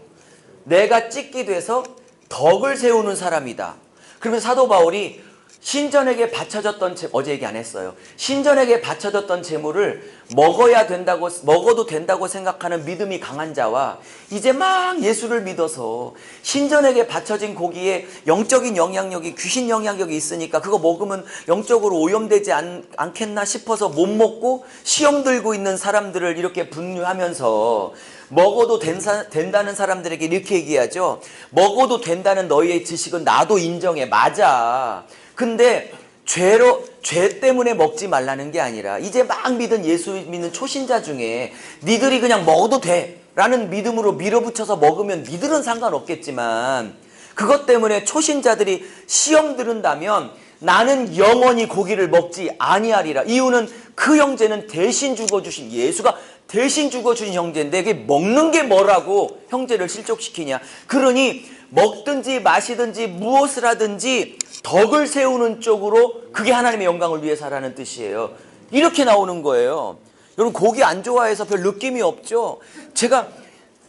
내가 찍기 돼서 덕을 세우는 사람이다. 그러면 사도 바울이 신전에게 바쳐졌던 어제 얘기 안 했어요. 신전에게 바쳐졌던 재물을 먹어도 된다고 생각하는 믿음이 강한 자와 이제 막 예수를 믿어서 신전에게 바쳐진 고기에 영적인 영향력이 귀신 영향력이 있으니까 그거 먹으면 영적으로 오염되지 않겠나 싶어서 못 먹고 시험 들고 있는 사람들을 이렇게 분류하면서 먹어도 된다는 사람들에게 이렇게 얘기하죠. 먹어도 된다는 너희의 지식은 나도 인정해. 맞아. 근데 죄 때문에 먹지 말라는 게 아니라 이제 막 믿은 예수 믿는 초신자 중에 니들이 그냥 먹어도 돼 라는 믿음으로 밀어붙여서 먹으면 니들은 상관없겠지만 그것 때문에 초신자들이 시험 들은다면 나는 영원히 고기를 먹지 아니하리라. 이유는 그 형제는 대신 죽어주신 예수가 대신 죽어주신 형제인데 이게 먹는 게 뭐라고 형제를 실족시키냐. 그러니 먹든지 마시든지 무엇을 하든지 덕을 세우는 쪽으로 그게 하나님의 영광을 위해서라는 뜻이에요. 이렇게 나오는 거예요. 여러분 고기 안 좋아해서 별 느낌이 없죠.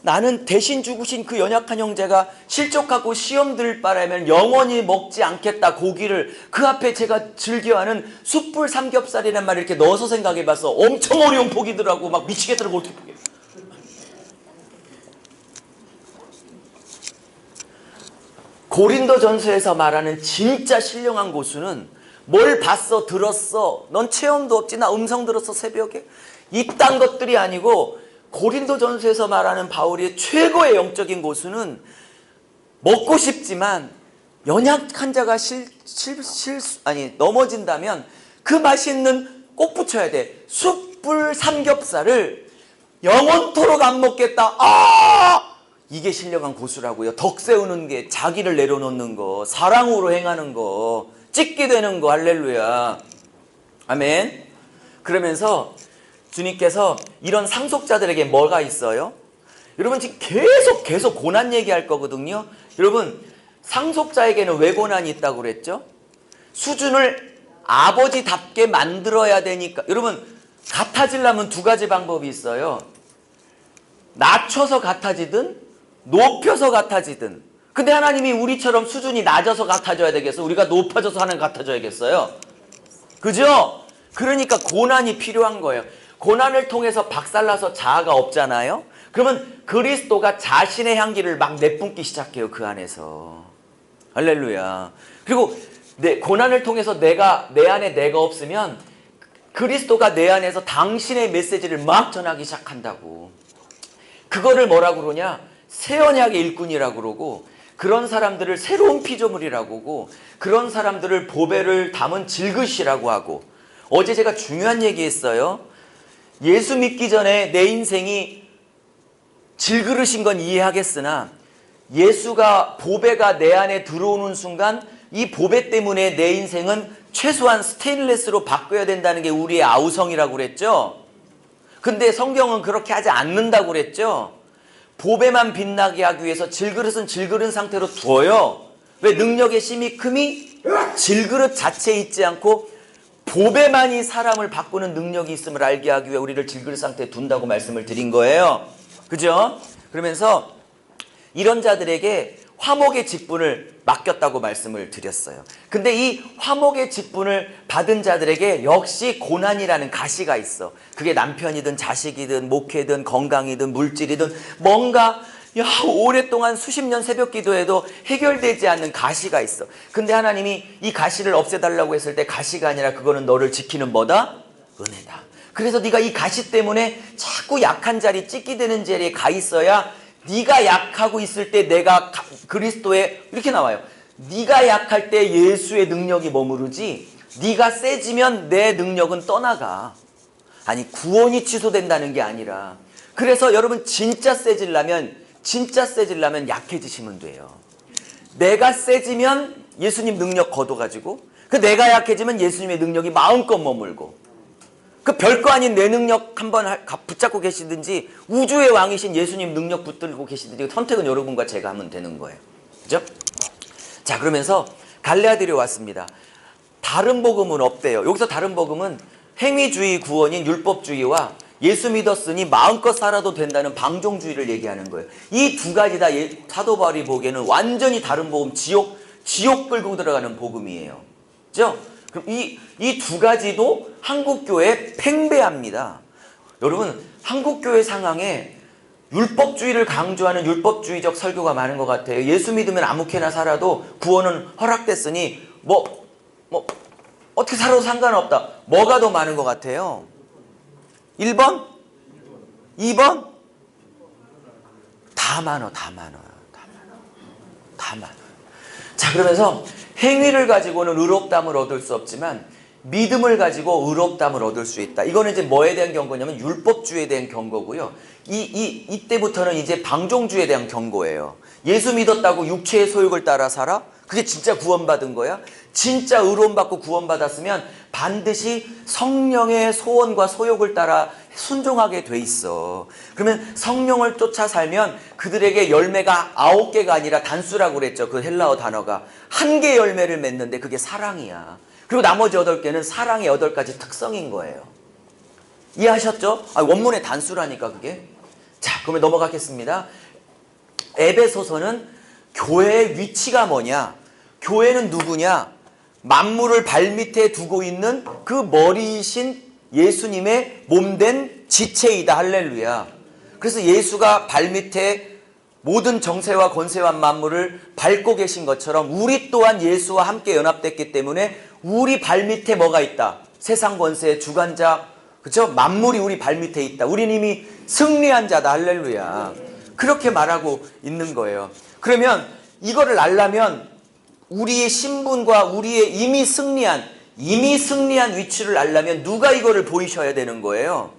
나는 대신 죽으신 그 연약한 형제가 실족하고 시험 들 바라면 영원히 먹지 않겠다. 고기를 그 앞에 제가 즐겨하는 숯불 삼겹살이란 말을 이렇게 넣어서 생각해봐서 엄청 어려운 포기더라고. 막 미치겠더라고. 어떻게 포기해. 고린도전서에서 말하는 진짜 신령한 고수는 뭘 봤어, 들었어? 넌 체험도 없지? 나 음성 들었어, 새벽에? 이딴 것들이 아니고 고린도전서에서 말하는 바울의 최고의 영적인 고수는 먹고 싶지만 연약한 자가 넘어진다면 그 맛있는 꼭 붙여야 돼. 숯불 삼겹살을 영원토록 안 먹겠다. 이게 신령한 고수라고요. 덕 세우는 게, 자기를 내려놓는 거, 사랑으로 행하는 거, 찍게 되는 거. 할렐루야. 아멘. 그러면서 주님께서 이런 상속자들에게 뭐가 있어요? 여러분 지금 계속 고난 얘기할 거거든요. 여러분 상속자에게는 왜 고난이 있다고 그랬죠? 수준을 아버지답게 만들어야 되니까. 여러분 같아지려면 두 가지 방법이 있어요. 낮춰서 같아지든 높여서 같아지든. 근데 하나님이 우리처럼 수준이 낮아서 같아져야 되겠어? 우리가 높아져서 하나님 같아져야겠어요? 그죠? 그러니까 고난이 필요한 거예요. 고난을 통해서 박살나서 자아가 없잖아요. 그러면 그리스도가 자신의 향기를 막 내뿜기 시작해요. 그 안에서. 할렐루야. 그리고 고난을 통해서 내 안에 내가 없으면 그리스도가 내 안에서 당신의 메시지를 막 전하기 시작한다고. 그거를 뭐라고 그러냐? 새 언약의 일꾼이라고 그러고, 그런 사람들을 새로운 피조물이라고 하고, 그런 사람들을 보배를 담은 질그시라고 하고. 어제 제가 중요한 얘기했어요. 예수 믿기 전에 내 인생이 질그릇인 건 이해하겠으나 예수가 보배가 내 안에 들어오는 순간 이 보배 때문에 내 인생은 최소한 스테인리스로 바꿔야 된다는 게 우리의 아우성이라고 그랬죠. 근데 성경은 그렇게 하지 않는다고 그랬죠. 보배만 빛나게 하기 위해서 질그릇은 질그릇 상태로 두어요. 왜? 능력의 심이 큼이 질그릇 자체에 있지 않고 보배만이 사람을 바꾸는 능력이 있음을 알게 하기 위해 우리를 질그릇 상태에 둔다고 말씀을 드린 거예요. 그죠? 그러면서 이런 자들에게 화목의 직분을 맡겼다고 말씀을 드렸어요. 근데 이 화목의 직분을 받은 자들에게 역시 고난이라는 가시가 있어. 그게 남편이든 자식이든 목회든 건강이든 물질이든 뭔가 오랫동안 수십 년 새벽 기도해도 해결되지 않는 가시가 있어. 근데 하나님이 이 가시를 없애달라고 했을 때 가시가 아니라 그거는 너를 지키는 뭐다? 은혜다. 그래서 네가 이 가시 때문에 자꾸 약한 자리, 찢기 되는 자리에 가 있어야 네가 약하고 있을 때 내가 그리스도의, 이렇게 나와요. 네가 약할 때 예수의 능력이 머무르지, 네가 세지면 내 능력은 떠나가. 아니, 구원이 취소된다는 게 아니라. 그래서 여러분 진짜 세지려면 약해지시면 돼요. 내가 세지면 예수님 능력 걷어가지고, 내가 약해지면 예수님의 능력이 마음껏 머물고, 그 별거 아닌 내 능력 한번 붙잡고 계시든지 우주의 왕이신 예수님 능력 붙들고 계시든지 선택은 여러분과 제가 하면 되는 거예요. 그죠? 자, 그러면서 갈레아디로 왔습니다. 다른 복음은 없대요. 여기서 다른 복음은 행위주의 구원인 율법주의와 예수 믿었으니 마음껏 살아도 된다는 방종주의를 얘기하는 거예요. 이 두 가지 다 사도 바울이 보기에는 완전히 다른 복음, 지옥 끌고 들어가는 복음이에요. 그죠? 그럼 이 두 가지도 한국교회에 팽배합니다. 여러분, 한국교회 상황에 율법주의를 강조하는 율법주의적 설교가 많은 것 같아요. 예수 믿으면 아무렇게나 살아도 구원은 허락됐으니 어떻게 살아도 상관없다. 뭐가 더 많은 것 같아요? 1번? 2번? 다 많아요. 자, 그러면서 행위를 가지고는 의롭다함을 얻을 수 없지만 믿음을 가지고 의롭다함을 얻을 수 있다. 이거는 이제 뭐에 대한 경고냐면 율법주의에 대한 경고고요. 이때부터는 이제 방종주의에 대한 경고예요. 예수 믿었다고 육체의 소욕을 따라 살아? 그게 진짜 구원받은 거야? 진짜 의로움받고 구원받았으면 반드시 성령의 소원과 소욕을 따라 순종하게 돼 있어. 그러면 성령을 쫓아 살면 그들에게 열매가 9개가 아니라 단수라고 그랬죠. 그 헬라어 단어가. 1개 열매를 맺는데 그게 사랑이야. 그리고 나머지 8개는 사랑의 8가지 특성인 거예요. 이해하셨죠? 원문의 단수라니까 그게. 자, 그러면 넘어가겠습니다. 에베소서는 교회의 위치가 뭐냐? 교회는 누구냐? 만물을 발밑에 두고 있는 그 머리이신 예수님의 몸된 지체이다. 할렐루야. 그래서 예수가 발밑에 모든 정세와 권세와 만물을 밟고 계신 것처럼 우리 또한 예수와 함께 연합됐기 때문에 우리 발밑에 뭐가 있다? 세상 권세의 주관자, 그렇죠? 만물이 우리 발밑에 있다. 우리는 이미 승리한 자다. 할렐루야. 그렇게 말하고 있는 거예요. 그러면 이거를 알려면 우리의 신분과 우리의 이미 승리한 위치를 알려면 누가 이거를 보이셔야 되는 거예요.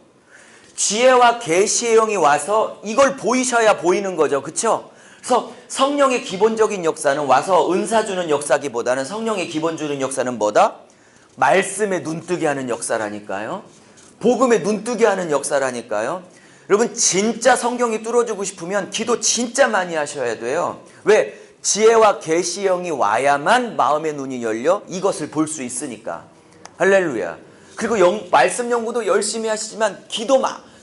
지혜와 계시의 영이 와서 이걸 보이셔야 보이는 거죠. 그렇죠? 그래서 성령의 기본적인 역사는 와서 은사 주는 역사기보다는 성령의 기본 주는 역사는 뭐다? 말씀에 눈뜨게 하는 역사라니까요. 복음에 눈뜨게 하는 역사라니까요. 여러분 진짜 성경이 뚫어주고 싶으면 기도 진짜 많이 하셔야 돼요. 왜? 지혜와 계시의 영이 와야만 마음의 눈이 열려 이것을 볼 수 있으니까. 할렐루야. 그리고 말씀 연구도 열심히 하시지만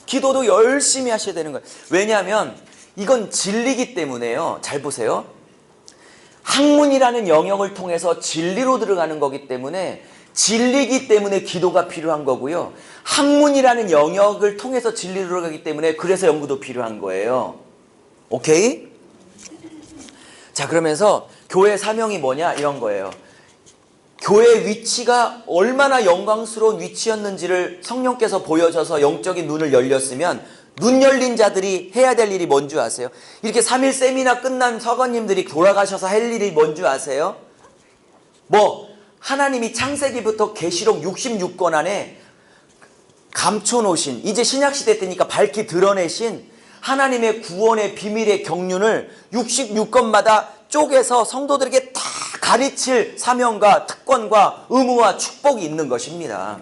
기도도 열심히 하셔야 되는 거예요. 왜냐하면 이건 진리기 때문에요. 잘 보세요. 학문이라는 영역을 통해서 진리로 들어가는 거기 때문에 진리기 때문에 기도가 필요한 거고요. 학문이라는 영역을 통해서 진리로 들어가기 때문에 그래서 연구도 필요한 거예요. 오케이? 자, 그러면서 교회 사명이 뭐냐? 이런 거예요. 교회의 위치가 얼마나 영광스러운 위치였는지를 성령께서 보여줘서 영적인 눈을 열렸으면 눈 열린 자들이 해야 될 일이 뭔 줄 아세요? 이렇게 3일 세미나 끝난 서거님들이 돌아가셔서 할 일이 뭔 줄 아세요? 하나님이 창세기부터 계시록 66권 안에 감춰놓으신, 이제 신약시대 때니까 밝히 드러내신 하나님의 구원의 비밀의 경륜을 66권마다 쪼개서 성도들에게 다 가르칠 사명과 특권과 의무와 축복이 있는 것입니다.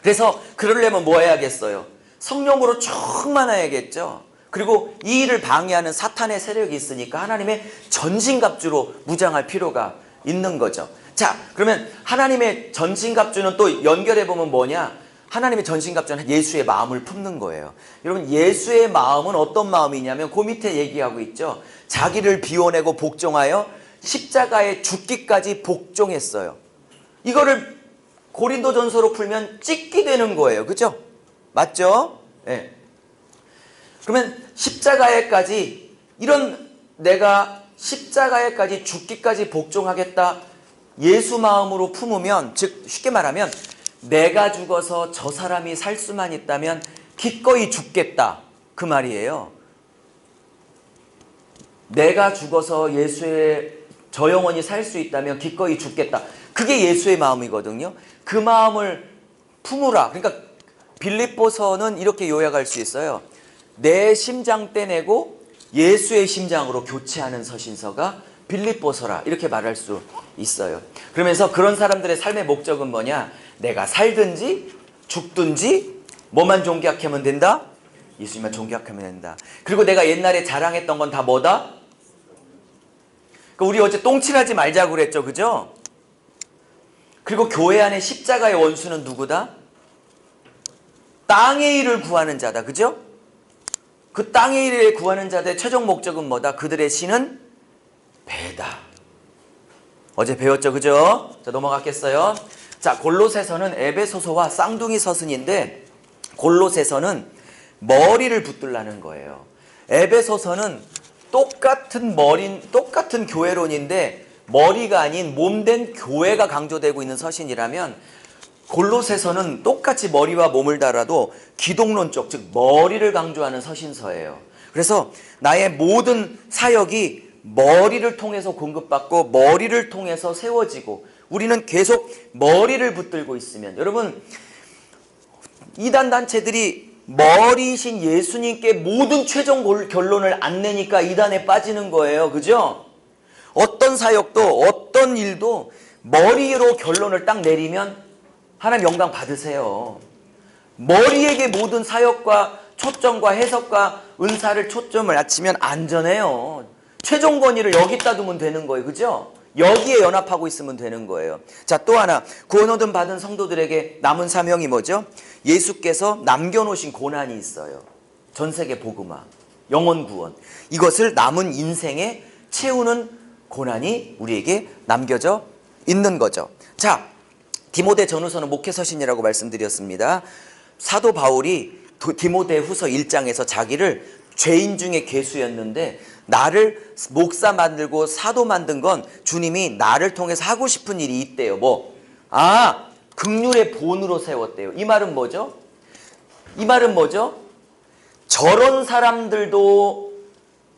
그래서 그러려면 뭐 해야겠어요? 성령으로 충만해야겠죠. 그리고 이 일을 방해하는 사탄의 세력이 있으니까 하나님의 전신갑주로 무장할 필요가 있는 거죠. 자, 그러면 하나님의 전신갑주는 또 연결해보면 뭐냐? 하나님의 전신갑주는 예수의 마음을 품는 거예요. 여러분, 예수의 마음은 어떤 마음이냐면 그 밑에 얘기하고 있죠. 자기를 비워내고 복종하여 십자가에 죽기까지 복종했어요. 이거를 고린도전서로 풀면 찢기 되는 거예요. 그죠? 맞죠? 네. 그러면 십자가에까지 내가 십자가에까지 죽기까지 복종하겠다 예수 마음으로 품으면, 즉 쉽게 말하면 내가 죽어서 저 사람이 살 수만 있다면 기꺼이 죽겠다 그 말이에요. 내가 죽어서 저 영혼이 살 수 있다면 기꺼이 죽겠다. 그게 예수의 마음이거든요. 그 마음을 품으라. 그러니까 빌립보서는 이렇게 요약할 수 있어요. 내 심장 떼내고 예수의 심장으로 교체하는 서신서가 빌립보서라, 이렇게 말할 수 있어요. 그러면서 그런 사람들의 삶의 목적은 뭐냐? 내가 살든지 죽든지 뭐만 존귀하면 된다? 예수님만 존귀하면 된다. 그리고 내가 옛날에 자랑했던 건 다 뭐다? 우리 어제 똥칠하지 말자고 그랬죠. 그죠? 그리고 교회 안에 십자가의 원수는 누구다? 땅의 일을 구하는 자다. 그죠? 그 땅의 일을 구하는 자들의 최종 목적은 뭐다? 그들의 신은 배다. 어제 배웠죠. 그죠? 자, 넘어갔겠어요? 자, 골로새서는 에베소서와 쌍둥이 서신인데 골로새서는 머리를 붙들라는 거예요. 에베소서는 똑같은 교회론인데 머리가 아닌 몸된 교회가 강조되고 있는 서신이라면 골로새서는 똑같이 머리와 몸을 달아도 기독론 쪽, 즉 머리를 강조하는 서신서예요. 그래서 나의 모든 사역이 머리를 통해서 공급받고 머리를 통해서 세워지고 우리는 계속 머리를 붙들고 있으면, 여러분, 이단 단체들이 머리이신 예수님께 모든 최종 결론을 안 내니까 이단에 빠지는 거예요. 그죠? 어떤 사역도 어떤 일도 머리로 결론을 딱 내리면 하나님 영광 받으세요. 머리에게 모든 사역과 초점과 해석과 은사를 초점을 맞추면 안전해요. 최종 권위를 여기다 두면 되는 거예요. 그죠? 여기에 연합하고 있으면 되는 거예요. 자, 또 하나, 구원 얻은 받은 성도들에게 남은 사명이 뭐죠? 예수께서 남겨놓으신 고난이 있어요. 전 세계 복음화, 영혼 구원, 이것을 남은 인생에 채우는 고난이 우리에게 남겨져 있는 거죠. 자, 디모데 전후서는 목회서신이라고 말씀드렸습니다. 사도 바울이 디모데 후서 1장에서 자기를 죄인 중에 괴수였는데 나를 목사 만들고 사도 만든 건 주님이 나를 통해서 하고 싶은 일이 있대요. 뭐? 긍휼의 본으로 세웠대요. 이 말은 뭐죠? 저런 사람들도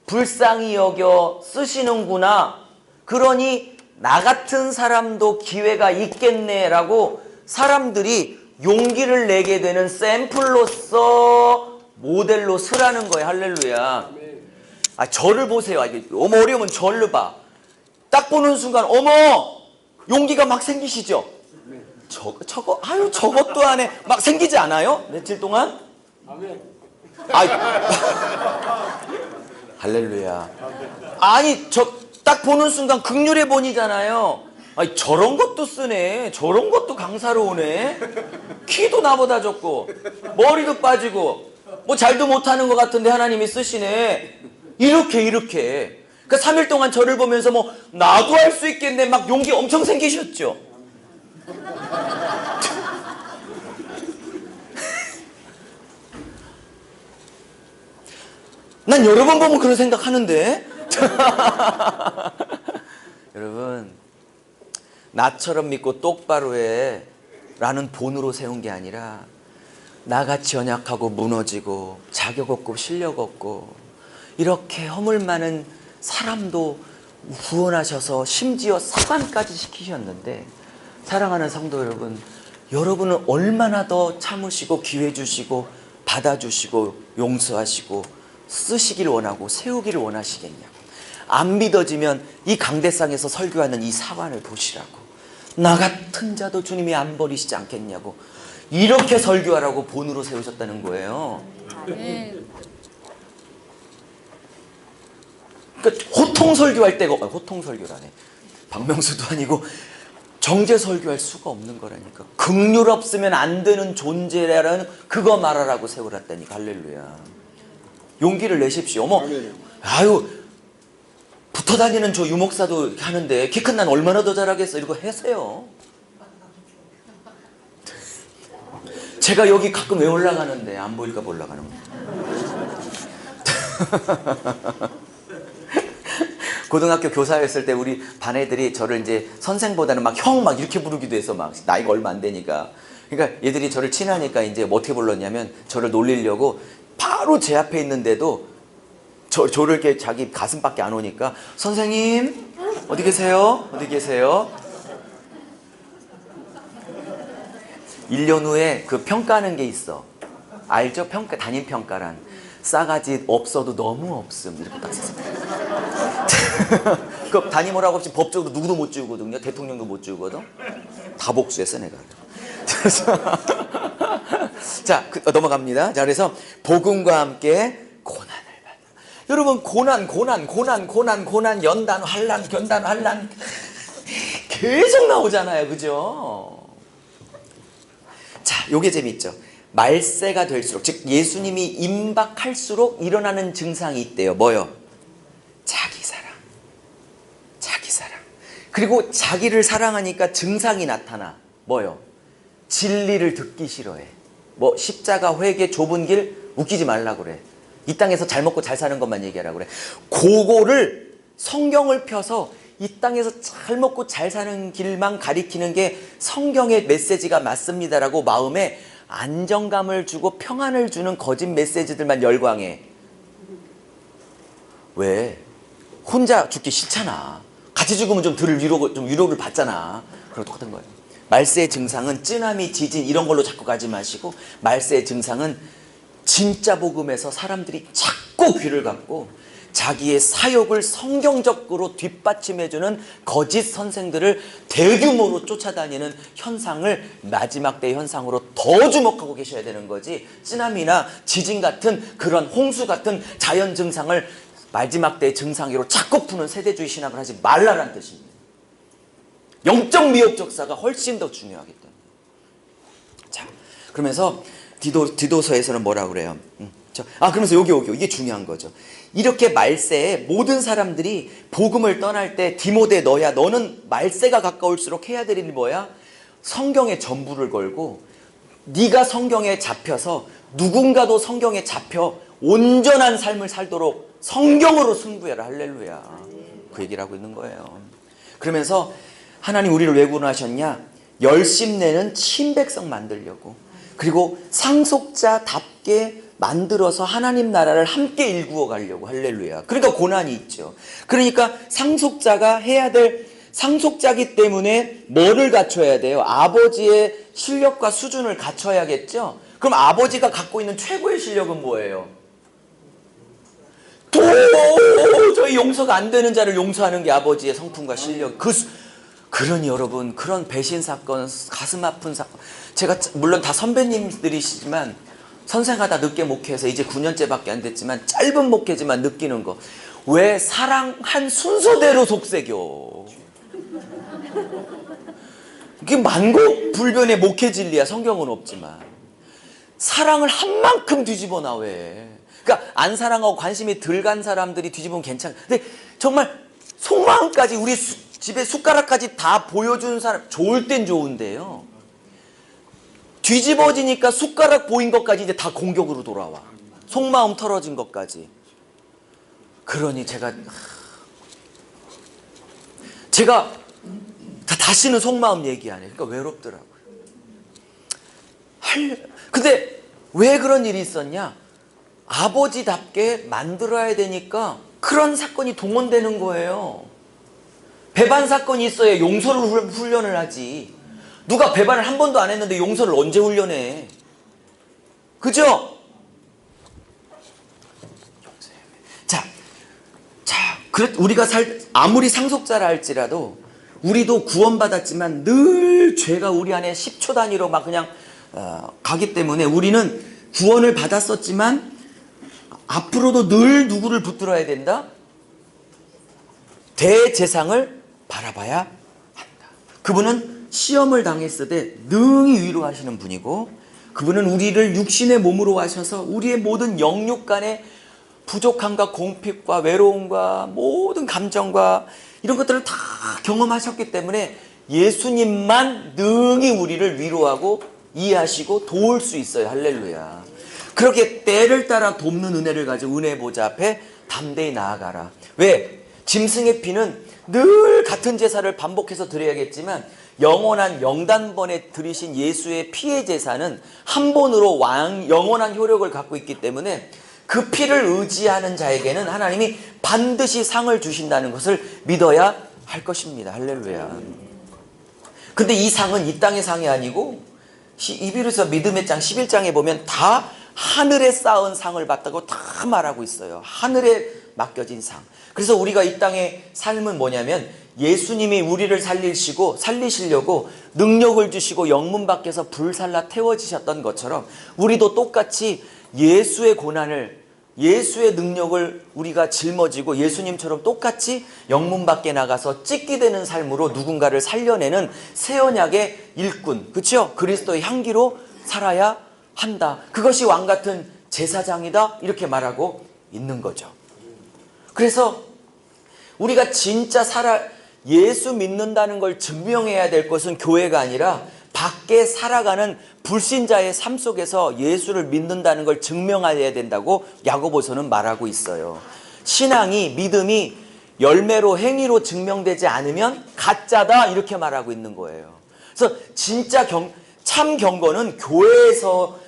불쌍히 여겨 쓰시는구나. 그러니 나 같은 사람도 기회가 있겠네라고 사람들이 용기를 내게 되는 샘플로서 모델로 쓰라는 거예요. 할렐루야. 저를 보세요. 어머, 어려우면 저를 봐. 딱 보는 순간 어머, 용기가 막 생기시죠? 저것도 안 해. 막 생기지 않아요? 며칠 동안? 할렐루야. 딱 보는 순간 긍휼의 본이잖아요. 저런 것도 쓰네. 저런 것도 강사로우네. 키도 나보다 적고 머리도 빠지고 뭐 잘도 못하는 것 같은데 하나님이 쓰시네. 이렇게 그러니까 3일 동안 저를 보면서 뭐 나도 할 수 있겠네 막 용기 엄청 생기셨죠. 난 여러 번 보면 그런 생각하는데. 여러분, 나처럼 믿고 똑바로 해 라는 본으로 세운 게 아니라 나같이 연약하고 무너지고 자격 없고 실력 없고 이렇게 허물 많은 사람도 구원하셔서 심지어 사관까지 시키셨는데, 사랑하는 성도 여러분, 여러분은 얼마나 더 참으시고 기회 주시고 받아주시고 용서하시고 쓰시길 원하고 세우기를 원하시겠냐고. 안 믿어지면 이 강대상에서 설교하는 이 사관을 보시라고. 나 같은 자도 주님이 안 버리시지 않겠냐고. 이렇게 설교하라고 본으로 세우셨다는 거예요. 그러니까 호통 설교할 때가 호통 설교라네. 박명수도 아니고 정죄 설교할 수가 없는 거라니까. 긍휼 없으면 안 되는 존재라는 그거 말하라고 세우랬다니까. 할렐루야. 용기를 내십시오. 붙어 다니는 저 유목사도 하는데 키 큰 난 얼마나 더 잘하겠어. 이거 하세요. 제가 여기 가끔 왜 올라가는데 안 보일까 봐 올라가는 거예요. 고등학교 교사였을 때 우리 반 애들이 저를 이제 선생보다는 막 형 막 이렇게 부르기도 해서 막 나이가 얼마 안 되니까. 그러니까 얘들이 저를 친하니까 이제 뭐 어떻게 불렀냐면 저를 놀리려고 바로 제 앞에 있는데도 저를 이렇게 자기 가슴밖에 안 오니까 선생님 어디 계세요? 어디 계세요? 1년 후에 그 평가하는 게 있어. 알죠? 담임 평가란. 싸가지 없어도 너무 없음. 이렇게 딱 썼어요. 그 담임 허락 없이 법적으로 누구도 못 지우거든요. 대통령도 못 지우거든. 다 복수했어 내가. 자, 넘어갑니다. 자, 그래서 복음과 함께 고난을 받아. 여러분, 고난, 연단, 환란 계속 나오잖아요. 그죠? 자, 요게 재밌죠. 말세가 될수록, 즉 예수님이 임박할수록 일어나는 증상이 있대요. 뭐요? 자기 사랑. 그리고 자기를 사랑하니까 증상이 나타나. 뭐요? 진리를 듣기 싫어해. 뭐 십자가, 회개, 좁은 길 웃기지 말라고 그래. 이 땅에서 잘 먹고 잘 사는 것만 얘기하라고 그래. 그거를 성경을 펴서 이 땅에서 잘 먹고 잘 사는 길만 가리키는 게 성경의 메시지가 맞습니다라고 마음에 안정감을 주고 평안을 주는 거짓 메시지들만 열광해. 왜? 혼자 죽기 싫잖아. 같이 죽으면 좀 위로를 받잖아. 그럼 똑같은 거예요. 말세의 증상은 찌나미, 지진 이런 걸로 자꾸 가지 마시고, 말세의 증상은 진짜 복음에서 사람들이 자꾸 귀를 갖고 자기의 사욕을 성경적으로 뒷받침해주는 거짓 선생들을 대규모로 쫓아다니는 현상을 마지막 때 현상으로 더 주목하고 계셔야 되는 거지. 쓰나미나 지진 같은 그런 홍수 같은 자연 증상을 마지막 때의 증상으로 자꾸 푸는 세대주의 신학을 하지 말라는 뜻입니다. 영적 미혹적사가 훨씬 더 중요하기 때문에. 자, 그러면서 디도서에서는 뭐라고 그래요? 그러면서 여기 이게 중요한 거죠. 이렇게 말세에 모든 사람들이 복음을 떠날 때 디모데 너는 말세가 가까울수록 해야 될 일이 뭐야? 성경에 전부를 걸고 네가 성경에 잡혀서 누군가도 성경에 잡혀 온전한 삶을 살도록 성경으로 승부해라. 할렐루야. 그 얘기를 하고 있는 거예요. 그러면서 하나님 우리를 왜 구원하셨냐? 열심내는 친백성 만들려고, 그리고 상속자답게 만들어서 하나님 나라를 함께 일구어 가려고. 할렐루야. 그러니까 고난이 있죠. 그러니까 상속자가 해야 될, 상속자기 때문에 뭐를 갖춰야 돼요? 아버지의 실력과 수준을 갖춰야겠죠. 그럼 아버지가 갖고 있는 최고의 실력은 뭐예요? 도저히 용서가 안 되는 자를 용서하는 게 아버지의 성품과 실력. 그러니 여러분, 그런 배신 사건, 가슴 아픈 사건, 제가 물론 다 선배님들이시지만 선생하다 늦게 목회해서 이제 9년째밖에 안 됐지만 짧은 목회지만 느끼는 거, 왜 사랑한 순서대로 속새겨? 이게 만고불변의 목회 진리야. 성경은 없지만 사랑을 한 만큼 뒤집어 놔. 왜? 그러니까 안 사랑하고 관심이 덜 간 사람들이 뒤집으면 괜찮아. 근데 정말 속마음까지, 우리 집에 숟가락까지 다 보여주는 사람, 좋을 땐 좋은데요, 뒤집어지니까 숟가락 보인 것까지 이제 다 공격으로 돌아와. 속마음 털어진 것까지. 그러니 제가 다시는 속마음 얘기 안 해. 그러니까 외롭더라고요. 근데 왜 그런 일이 있었냐? 아버지답게 만들어야 되니까 그런 사건이 동원되는 거예요. 배반 사건이 있어야 용서를 훈련을 하지. 누가 배반을 한 번도 안 했는데 용서를 언제 훈련해? 그죠? 우리가 아무리 상속자라 할지라도 우리도 구원받았지만 늘 죄가 우리 안에 10초 단위로 막 그냥 가기 때문에 우리는 구원을 받았었지만 앞으로도 늘 누구를 붙들어야 된다? 대제상을 바라봐야 한다. 그분은 시험을 당했을 때 능히 위로하시는 분이고, 그분은 우리를 육신의 몸으로 하셔서 우리의 모든 영육 간의 부족함과 공핍과 외로움과 모든 감정과 이런 것들을 다 경험하셨기 때문에 예수님만 능히 우리를 위로하고 이해하시고 도울 수 있어요. 할렐루야. 그렇게 때를 따라 돕는 은혜를 가지고 은혜 보좌 앞에 담대히 나아가라. 왜? 짐승의 피는 늘 같은 제사를 반복해서 드려야겠지만 영원한 영단번에 드리신 예수의 피의 제사는 한 번으로 영원한 효력을 갖고 있기 때문에 그 피를 의지하는 자에게는 하나님이 반드시 상을 주신다는 것을 믿어야 할 것입니다. 할렐루야. 근데 이 상은 이 땅의 상이 아니고 이비루서 믿음의 장 11장에 보면 다 하늘에 쌓은 상을 받다고 다 말하고 있어요. 하늘에 맡겨진 상. 그래서 우리가 이 땅의 삶은 뭐냐면 예수님이 우리를 살리시려고 능력을 주시고 영문 밖에서 불살라 태워지셨던 것처럼 우리도 똑같이 예수의 고난을, 예수의 능력을 우리가 짊어지고 예수님처럼 똑같이 영문 밖에 나가서 찍게 되는 삶으로 누군가를 살려내는 새 언약의 일꾼, 그렇죠? 그리스도의 향기로 살아야 한다. 그것이 왕같은 제사장이다. 이렇게 말하고 있는 거죠. 그래서 우리가 진짜 예수 믿는다는 걸 증명해야 될 것은 교회가 아니라 밖에 살아가는 불신자의 삶 속에서 예수를 믿는다는 걸 증명해야 된다고 야고보서는 말하고 있어요. 신앙이, 믿음이 열매로, 행위로 증명되지 않으면 가짜다, 이렇게 말하고 있는 거예요. 그래서 진짜 참 경건은 교회에서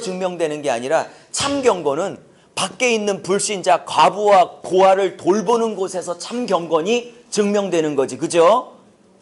증명되는 게 아니라 참 경건은 밖에 있는 불신자, 과부와 고아를 돌보는 곳에서 참 경건이 증명되는 거지. 그죠?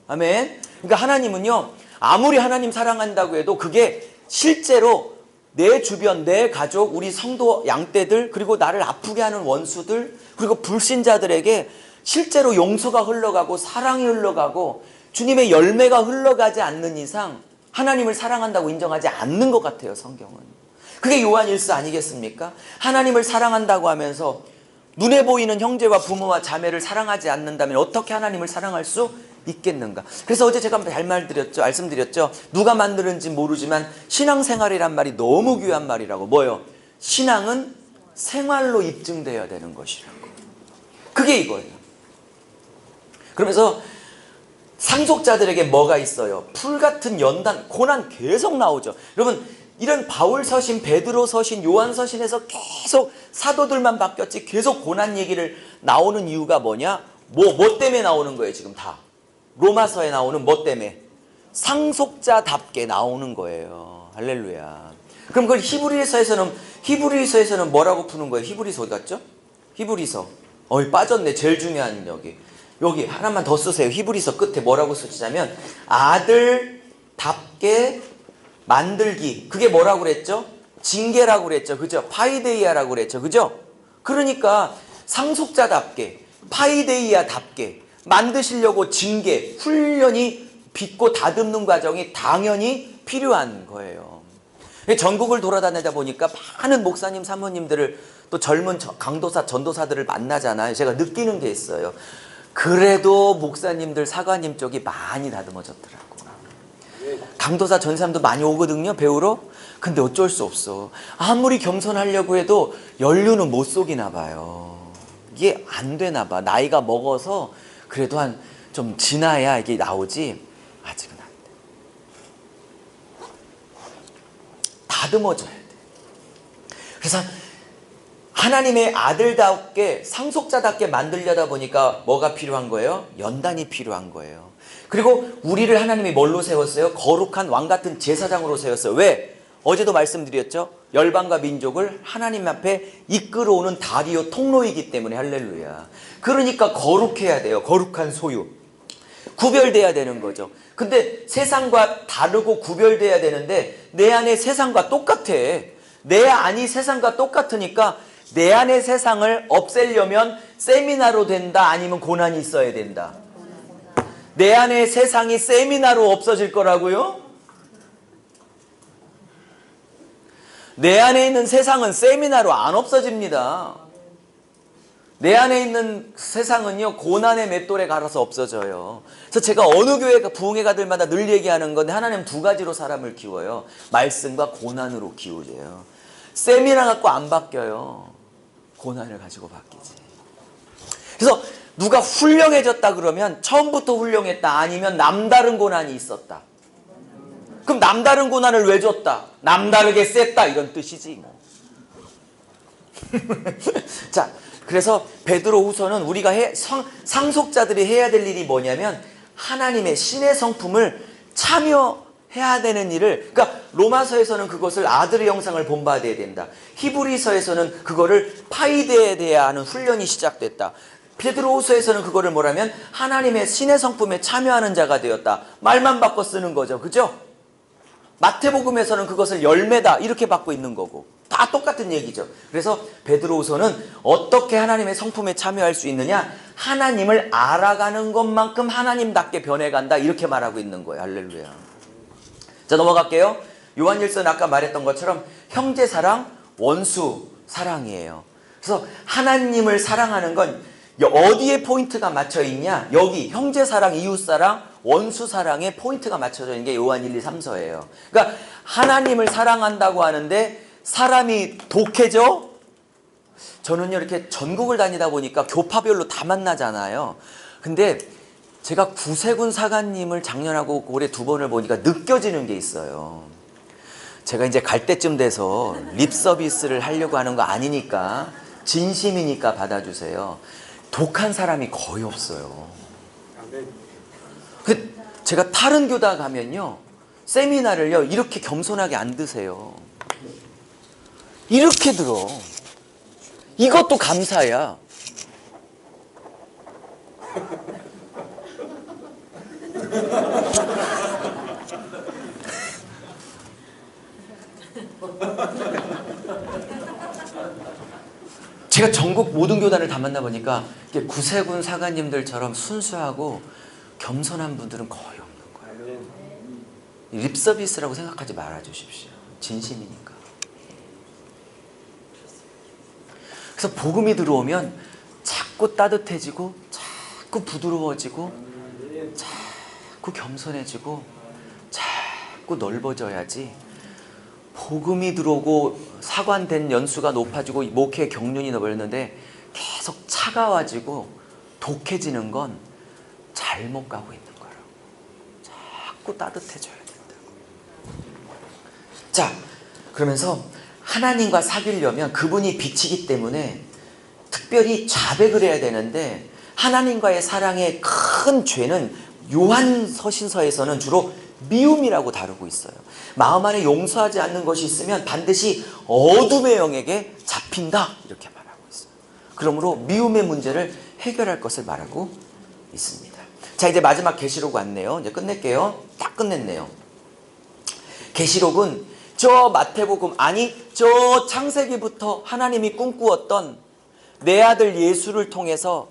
아멘. 그러니까 하나님은요, 아무리 하나님 사랑한다고 해도 그게 실제로 내 주변, 내 가족, 우리 성도 양떼들, 그리고 나를 아프게 하는 원수들, 그리고 불신자들에게 실제로 용서가 흘러가고 사랑이 흘러가고 주님의 열매가 흘러가지 않는 이상 하나님을 사랑한다고 인정하지 않는 것 같아요, 성경은. 그게 요한 1서 아니겠습니까? 하나님을 사랑한다고 하면서 눈에 보이는 형제와 부모와 자매를 사랑하지 않는다면 어떻게 하나님을 사랑할 수 있겠는가? 그래서 어제 제가 말씀드렸죠. 누가 만드는지 모르지만 신앙생활이란 말이 너무 귀한 말이라고. 뭐요? 신앙은 생활로 입증되어야 되는 것이라고. 그게 이거예요. 그러면서 상속자들에게 뭐가 있어요? 풀같은 연단, 고난 계속 나오죠. 여러분, 이런 바울 서신, 베드로 서신, 요한 서신에서 계속 사도들만 바뀌었지 계속 고난 얘기를 나오는 이유가 뭐냐? 뭐 때문에 나오는 거예요 지금 다. 로마서에 나오는 뭐 때문에? 상속자답게 나오는 거예요. 할렐루야. 그럼 그걸 히브리서에서는 뭐라고 푸는 거예요? 히브리서 어디 갔죠? 히브리서. 빠졌네. 제일 중요한 여기 하나만 더 쓰세요. 히브리서 끝에 뭐라고 쓰시냐면 아들답게 만들기. 그게 뭐라고 그랬죠? 징계라고 그랬죠. 그죠? 파이데이아라고 그랬죠. 그죠? 그러니까 상속자답게 파이데이아답게 만드시려고 징계, 훈련이 빚고 다듬는 과정이 당연히 필요한 거예요. 전국을 돌아다니다 보니까 많은 목사님, 사모님들을 또 젊은 강도사, 전도사들을 만나잖아요. 제가 느끼는 게 있어요. 그래도 목사님들, 사관님 쪽이 많이 다듬어졌더라고. 강도사, 전사님도 많이 오거든요, 배우러. 근데 어쩔 수 없어. 아무리 겸손하려고 해도 연륜은 못 속이나 봐요. 이게 안 되나 봐. 나이가 먹어서 그래도 좀 지나야 이게 나오지 아직은 안 돼. 다듬어져야 돼. 그래서 하나님의 아들답게 상속자답게 만들려다 보니까 뭐가 필요한 거예요? 연단이 필요한 거예요. 그리고 우리를 하나님이 뭘로 세웠어요? 거룩한 왕같은 제사장으로 세웠어요. 왜? 어제도 말씀드렸죠? 열방과 민족을 하나님 앞에 이끌어오는 다리요 통로이기 때문에. 할렐루야. 그러니까 거룩해야 돼요. 거룩한 소유. 구별돼야 되는 거죠. 근데 세상과 다르고 구별돼야 되는데 내 안에 세상과 똑같아. 내 안이 세상과 똑같으니까 내 안의 세상을 없애려면 세미나로 된다, 아니면 고난이 있어야 된다. 내 안의 세상이 세미나로 없어질 거라고요? 내 안에 있는 세상은 세미나로 안 없어집니다. 내 안에 있는 세상은요, 고난의 맷돌에 갈아서 없어져요. 그래서 제가 어느 교회가 부흥회 가들마다 늘 얘기하는 건데, 하나님 두 가지로 사람을 키워요. 말씀과 고난으로 키우세요. 세미나 갖고 안 바뀌어요. 고난을 가지고 바뀌지. 그래서 누가 훌륭해졌다 그러면 처음부터 훌륭했다, 아니면 남다른 고난이 있었다. 그럼 남다른 고난을 왜 줬다? 남다르게 셌다, 이런 뜻이지 뭐. 자, 그래서 베드로후서는 우리가 상속자들이 해야 될 일이 뭐냐면 하나님의 신의 성품을 참여해야 되는 일을, 그러니까 로마서에서는 그것을 아들의 형상을 본받아야 된다. 히브리서에서는 그거를 파이데해야 하는 훈련이 시작됐다. 베드로후서에서는 그거를 뭐라면 하나님의 신의 성품에 참여하는 자가 되었다. 말만 바꿔 쓰는 거죠. 그죠? 마태복음에서는 그것을 열매다 이렇게 받고 있는 거고 다 똑같은 얘기죠. 그래서 베드로후서는 어떻게 하나님의 성품에 참여할 수 있느냐? 하나님을 알아가는 것만큼 하나님답게 변해간다, 이렇게 말하고 있는 거예요. 할렐루야. 자, 넘어갈게요. 요한일서는 아까 말했던 것처럼 형제 사랑, 원수 사랑이에요. 그래서 하나님을 사랑하는 건 어디에 포인트가 맞춰 있냐? 여기 형제 사랑, 이웃 사랑, 원수 사랑에 포인트가 맞춰져 있는 게 요한 1, 2, 3서예요. 그러니까 하나님을 사랑한다고 하는데 사람이 독해져? 저는요, 이렇게 전국을 다니다 보니까 교파별로 다 만나잖아요. 근데 제가 구세군 사관님을 작년하고 올해 2번을 보니까 느껴지는 게 있어요. 제가 이제 갈 때쯤 돼서 립 서비스를 하려고 하는 거 아니니까, 진심이니까 받아주세요. 독한 사람이 거의 없어요. 제가 다른 교다 가면요, 세미나를요 이렇게 겸손하게 안 드세요. 이렇게 들어. 이것도 감사야. 제가 전국 모든 교단을 다 만나보니까 구세군 사관님들처럼 순수하고 겸손한 분들은 거의 없는 거예요. 립서비스라고 생각하지 말아주십시오. 진심이니까. 그래서 복음이 들어오면 자꾸 따뜻해지고, 자꾸 부드러워지고, 자꾸 겸손해지고, 자꾸 넓어져야지. 복음이 들어오고 사관된 연수가 높아지고 목회 경륜이 넓어졌는데 계속 차가워지고 독해지는 건 잘못 가고 있는 거라고. 자꾸 따뜻해져야 된다고. 자, 그러면서 하나님과 사귀려면 그분이 빛이기 때문에 특별히 자백을 해야 되는데, 하나님과의 사랑의 큰 죄는 요한 서신서에서는 주로 미움이라고 다루고 있어요. 마음 안에 용서하지 않는 것이 있으면 반드시 어둠의 영에게 잡힌다, 이렇게 말하고 있어요. 그러므로 미움의 문제를 해결할 것을 말하고 있습니다. 자, 이제 마지막 계시록 왔네요. 이제 끝낼게요. 딱 끝냈네요. 계시록은 저 마태복음, 아니 저 창세기부터 하나님이 꿈꾸었던 내 아들 예수를 통해서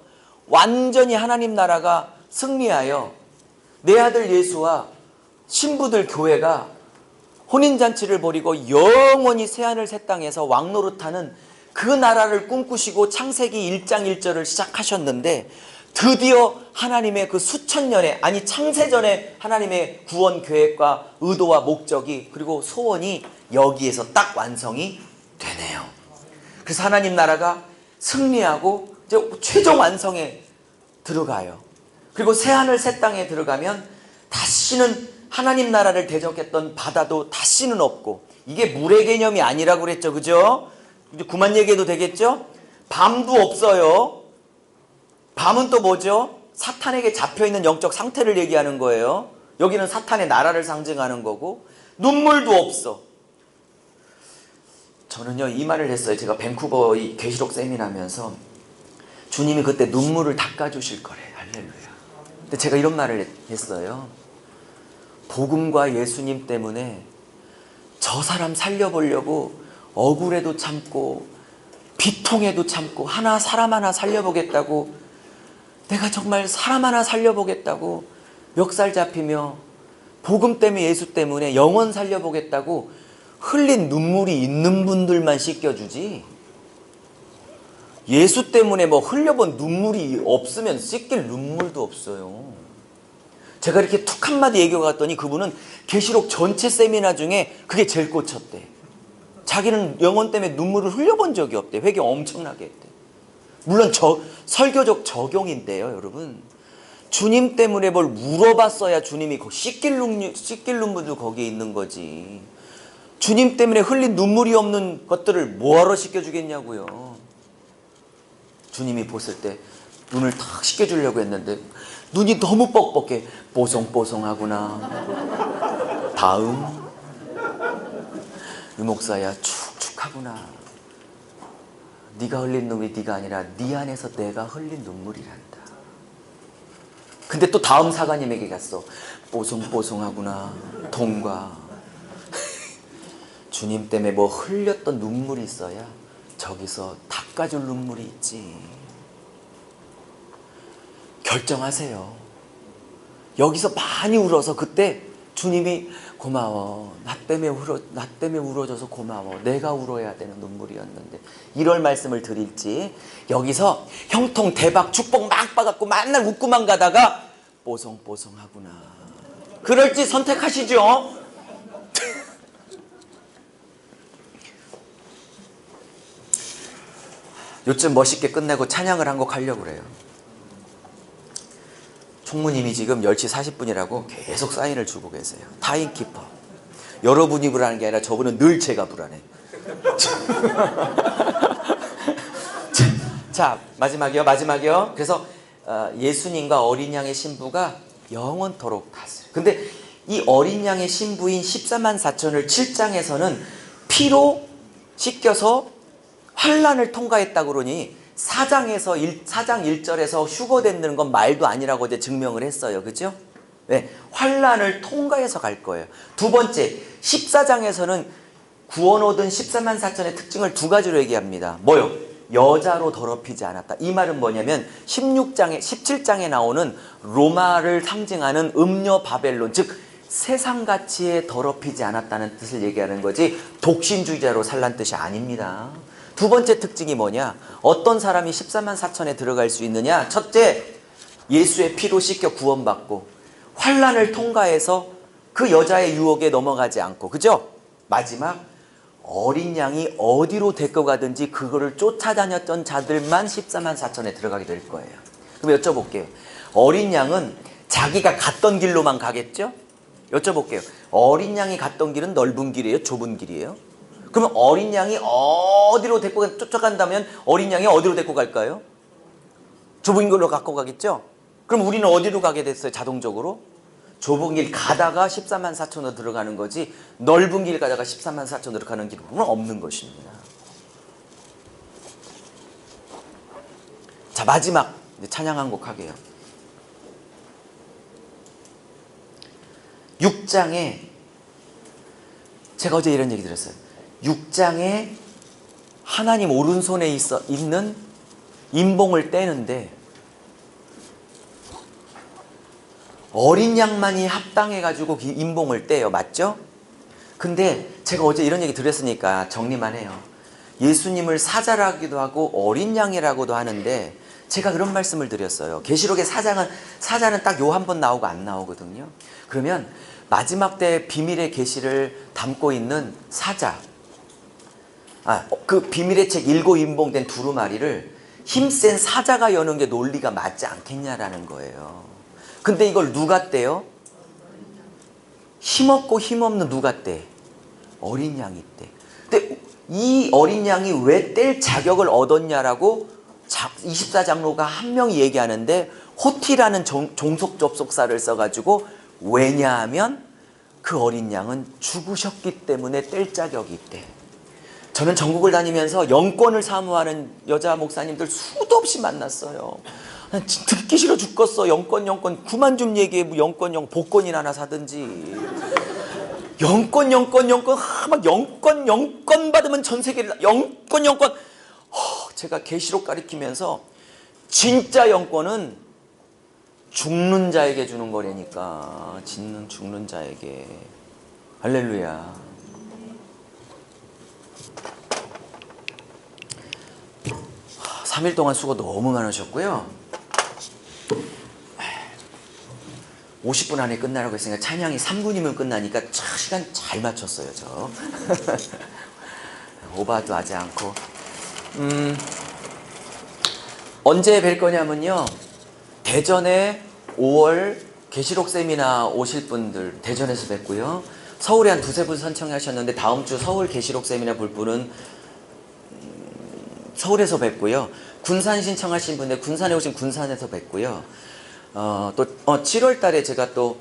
완전히 하나님 나라가 승리하여 내 아들 예수와 신부들 교회가 혼인잔치를 벌이고 영원히 새하늘 새 땅에서 왕노릇하는 그 나라를 꿈꾸시고 창세기 1장 1절을 시작하셨는데, 드디어 하나님의 그 수천 년의, 아니 창세전에 하나님의 구원 계획과 의도와 목적이, 그리고 소원이 여기에서 딱 완성이 되네요. 그래서 하나님 나라가 승리하고 이제 최종 완성에 들어가요. 그리고 새하늘 새 땅에 들어가면 다시는 하나님 나라를 대적했던 바다도 다시는 없고, 이게 물의 개념이 아니라고 그랬죠, 그죠? 이제 그만 얘기해도 되겠죠? 밤도 없어요. 밤은 또 뭐죠? 사탄에게 잡혀있는 영적 상태를 얘기하는 거예요. 여기는 사탄의 나라를 상징하는 거고, 눈물도 없어. 저는요, 이 말을 했어요. 제가 밴쿠버 이 계시록 세미나 하면서 주님이 그때 눈물을 닦아주실 거래. 할렐루야. 근데 제가 이런 말을 했어요. 복음과 예수님 때문에 저 사람 살려보려고 억울해도 참고 비통해도 참고 사람 하나 살려보겠다고, 내가 정말 사람 하나 살려보겠다고 멱살 잡히며 복음 때문에, 예수 때문에 영혼 살려보겠다고 흘린 눈물이 있는 분들만 씻겨주지, 예수 때문에 뭐 흘려본 눈물이 없으면 씻길 눈물도 없어요. 제가 이렇게 툭 한마디 얘기가 갔더니 그분은 계시록 전체 세미나 중에 그게 제일 꽂혔대. 자기는 영혼 때문에 눈물을 흘려본 적이 없대. 회개 엄청나게 했대. 물론 설교적 적용인데요, 여러분. 주님 때문에 뭘 물어봤어야 주님이 씻길 눈물도 거기에 있는 거지. 주님 때문에 흘린 눈물이 없는 것들을 뭐하러 씻겨주겠냐고요. 주님이 보실 때 눈을 탁 씻겨주려고 했는데 눈이 너무 뻑뻑해. 뽀송뽀송하구나. 다음. 이 목사야, 축축하구나. 네가 흘린 눈물이 네가 아니라 네 안에서 내가 흘린 눈물이란다. 근데 또 다음 사관님에게 갔어. 뽀송뽀송하구나. 통과. 주님 때문에 뭐 흘렸던 눈물이 있어야 저기서 닦아줄 눈물이 있지. 결정하세요. 여기서 많이 울어서 그때 주님이 고마워. 나 때문에 울어줘서 고마워. 내가 울어야 되는 눈물이었는데. 이럴 말씀을 드릴지, 여기서 형통 대박 축복 막 받았고 맨날 웃고만 가다가 뽀송뽀송하구나. 그럴지 선택하시죠. 요즘 멋있게 끝내고 찬양을 한 곡 하려고 그래요. 총무님이 지금 10시 40분이라고 계속 사인을 주고 계세요. 타임키퍼. 여러분이 불안한 게 아니라 저분은 늘 제가 불안해. 자, 마지막이요. 그래서 예수님과 어린 양의 신부가 영원토록 다스려요. 근데 이 어린 양의 신부인 14만 4천을 7장에서는 피로 씻겨서 환란을 통과했다고 그러니 4장 1절에서 휴거되는 건 말도 아니라고 이제 증명을 했어요. 그죠? 네, 환란을 통과해서 갈 거예요. 두 번째, 14장에서는 구원 얻은 14만 4천의 특징을 두 가지로 얘기합니다. 뭐요? 여자로 더럽히지 않았다. 이 말은 뭐냐면 17장에 나오는 로마를 상징하는 음녀 바벨론, 즉 세상 가치에 더럽히지 않았다는 뜻을 얘기하는 거지 독신주의자로 살란 뜻이 아닙니다. 두 번째 특징이 뭐냐? 어떤 사람이 14만 4천에 들어갈 수 있느냐? 첫째, 예수의 피로 씻겨 구원받고 환란을 통과해서 그 여자의 유혹에 넘어가지 않고, 그죠? 마지막, 어린 양이 어디로 데리고 가든지 그거를 쫓아다녔던 자들만 14만 4천에 들어가게 될 거예요. 그럼 여쭤볼게요. 어린 양은 자기가 갔던 길로만 가겠죠? 여쭤볼게요. 어린 양이 갔던 길은 넓은 길이에요? 좁은 길이에요? 그러면 어린 양이 어디로 데리고 쫓아간다면 어린 양이 어디로 데리고 갈까요? 좁은 길로 갖고 가겠죠? 그럼 우리는 어디로 가게 됐어요? 자동적으로? 좁은 길 가다가 14만 4천으로 들어가는 거지 넓은 길 가다가 14만 4천으로 들어가는 길은 없는 것입니다. 자, 마지막 찬양 한 곡 하게요. 6장에 제가 어제 이런 얘기 들었어요. 6장에 하나님 오른손에 있는 인봉을 떼는데 어린 양만이 합당해가지고 인봉을 떼요. 맞죠? 근데 제가 어제 이런 얘기 드렸으니까 정리만 해요. 예수님을 사자라기도 하고 어린 양이라고도 하는데 제가 그런 말씀을 드렸어요. 계시록의 사자는 딱 요 한 번 나오고 안 나오거든요. 그러면 마지막 때 비밀의 계시를 담고 있는 사자, 그 비밀의 책 읽고 인봉된 두루마리를 힘센 사자가 여는 게 논리가 맞지 않겠냐라는 거예요. 근데 이걸 누가 떼요? 힘없고 힘없는 누가 떼? 어린 양이 떼. 근데 이 어린 양이 왜 뗄 자격을 얻었냐라고 24장로가 한 명이 얘기하는데 호티라는 종속 접속사를 써가지고 왜냐하면 그 어린 양은 죽으셨기 때문에 뗄 자격이 있대. 저는 전국을 다니면서 영권을 사모하는 여자 목사님들 수도 없이 만났어요. 듣기 싫어 죽겠어. 영권 그만 좀 얘기해. 뭐 영권 복권이나 하나 사든지. 영권 막 영권 받으면 전 세계를 영권 제가 계시록 가리키면서 진짜 영권은 죽는 자에게 주는 거라니까. 죽는 자에게. 할렐루야. 하, 3일 동안 수고 너무 많으셨고요. 50분 안에 끝나라고 했으니까 찬양이 3분이면 끝나니까 시간 잘 맞췄어요. 저 오버도 하지 않고. 언제 뵐 거냐면요, 대전에 5월 계시록 세미나 오실 분들 대전에서 뵙고요, 서울에 한 두세 분 선청하셨는데 다음 주 서울 계시록 세미나 볼 분은 서울에서 뵙고요, 군산 신청하신 분들 군산에 오신 군산에서 뵙고요, 또 7월 달에 제가 또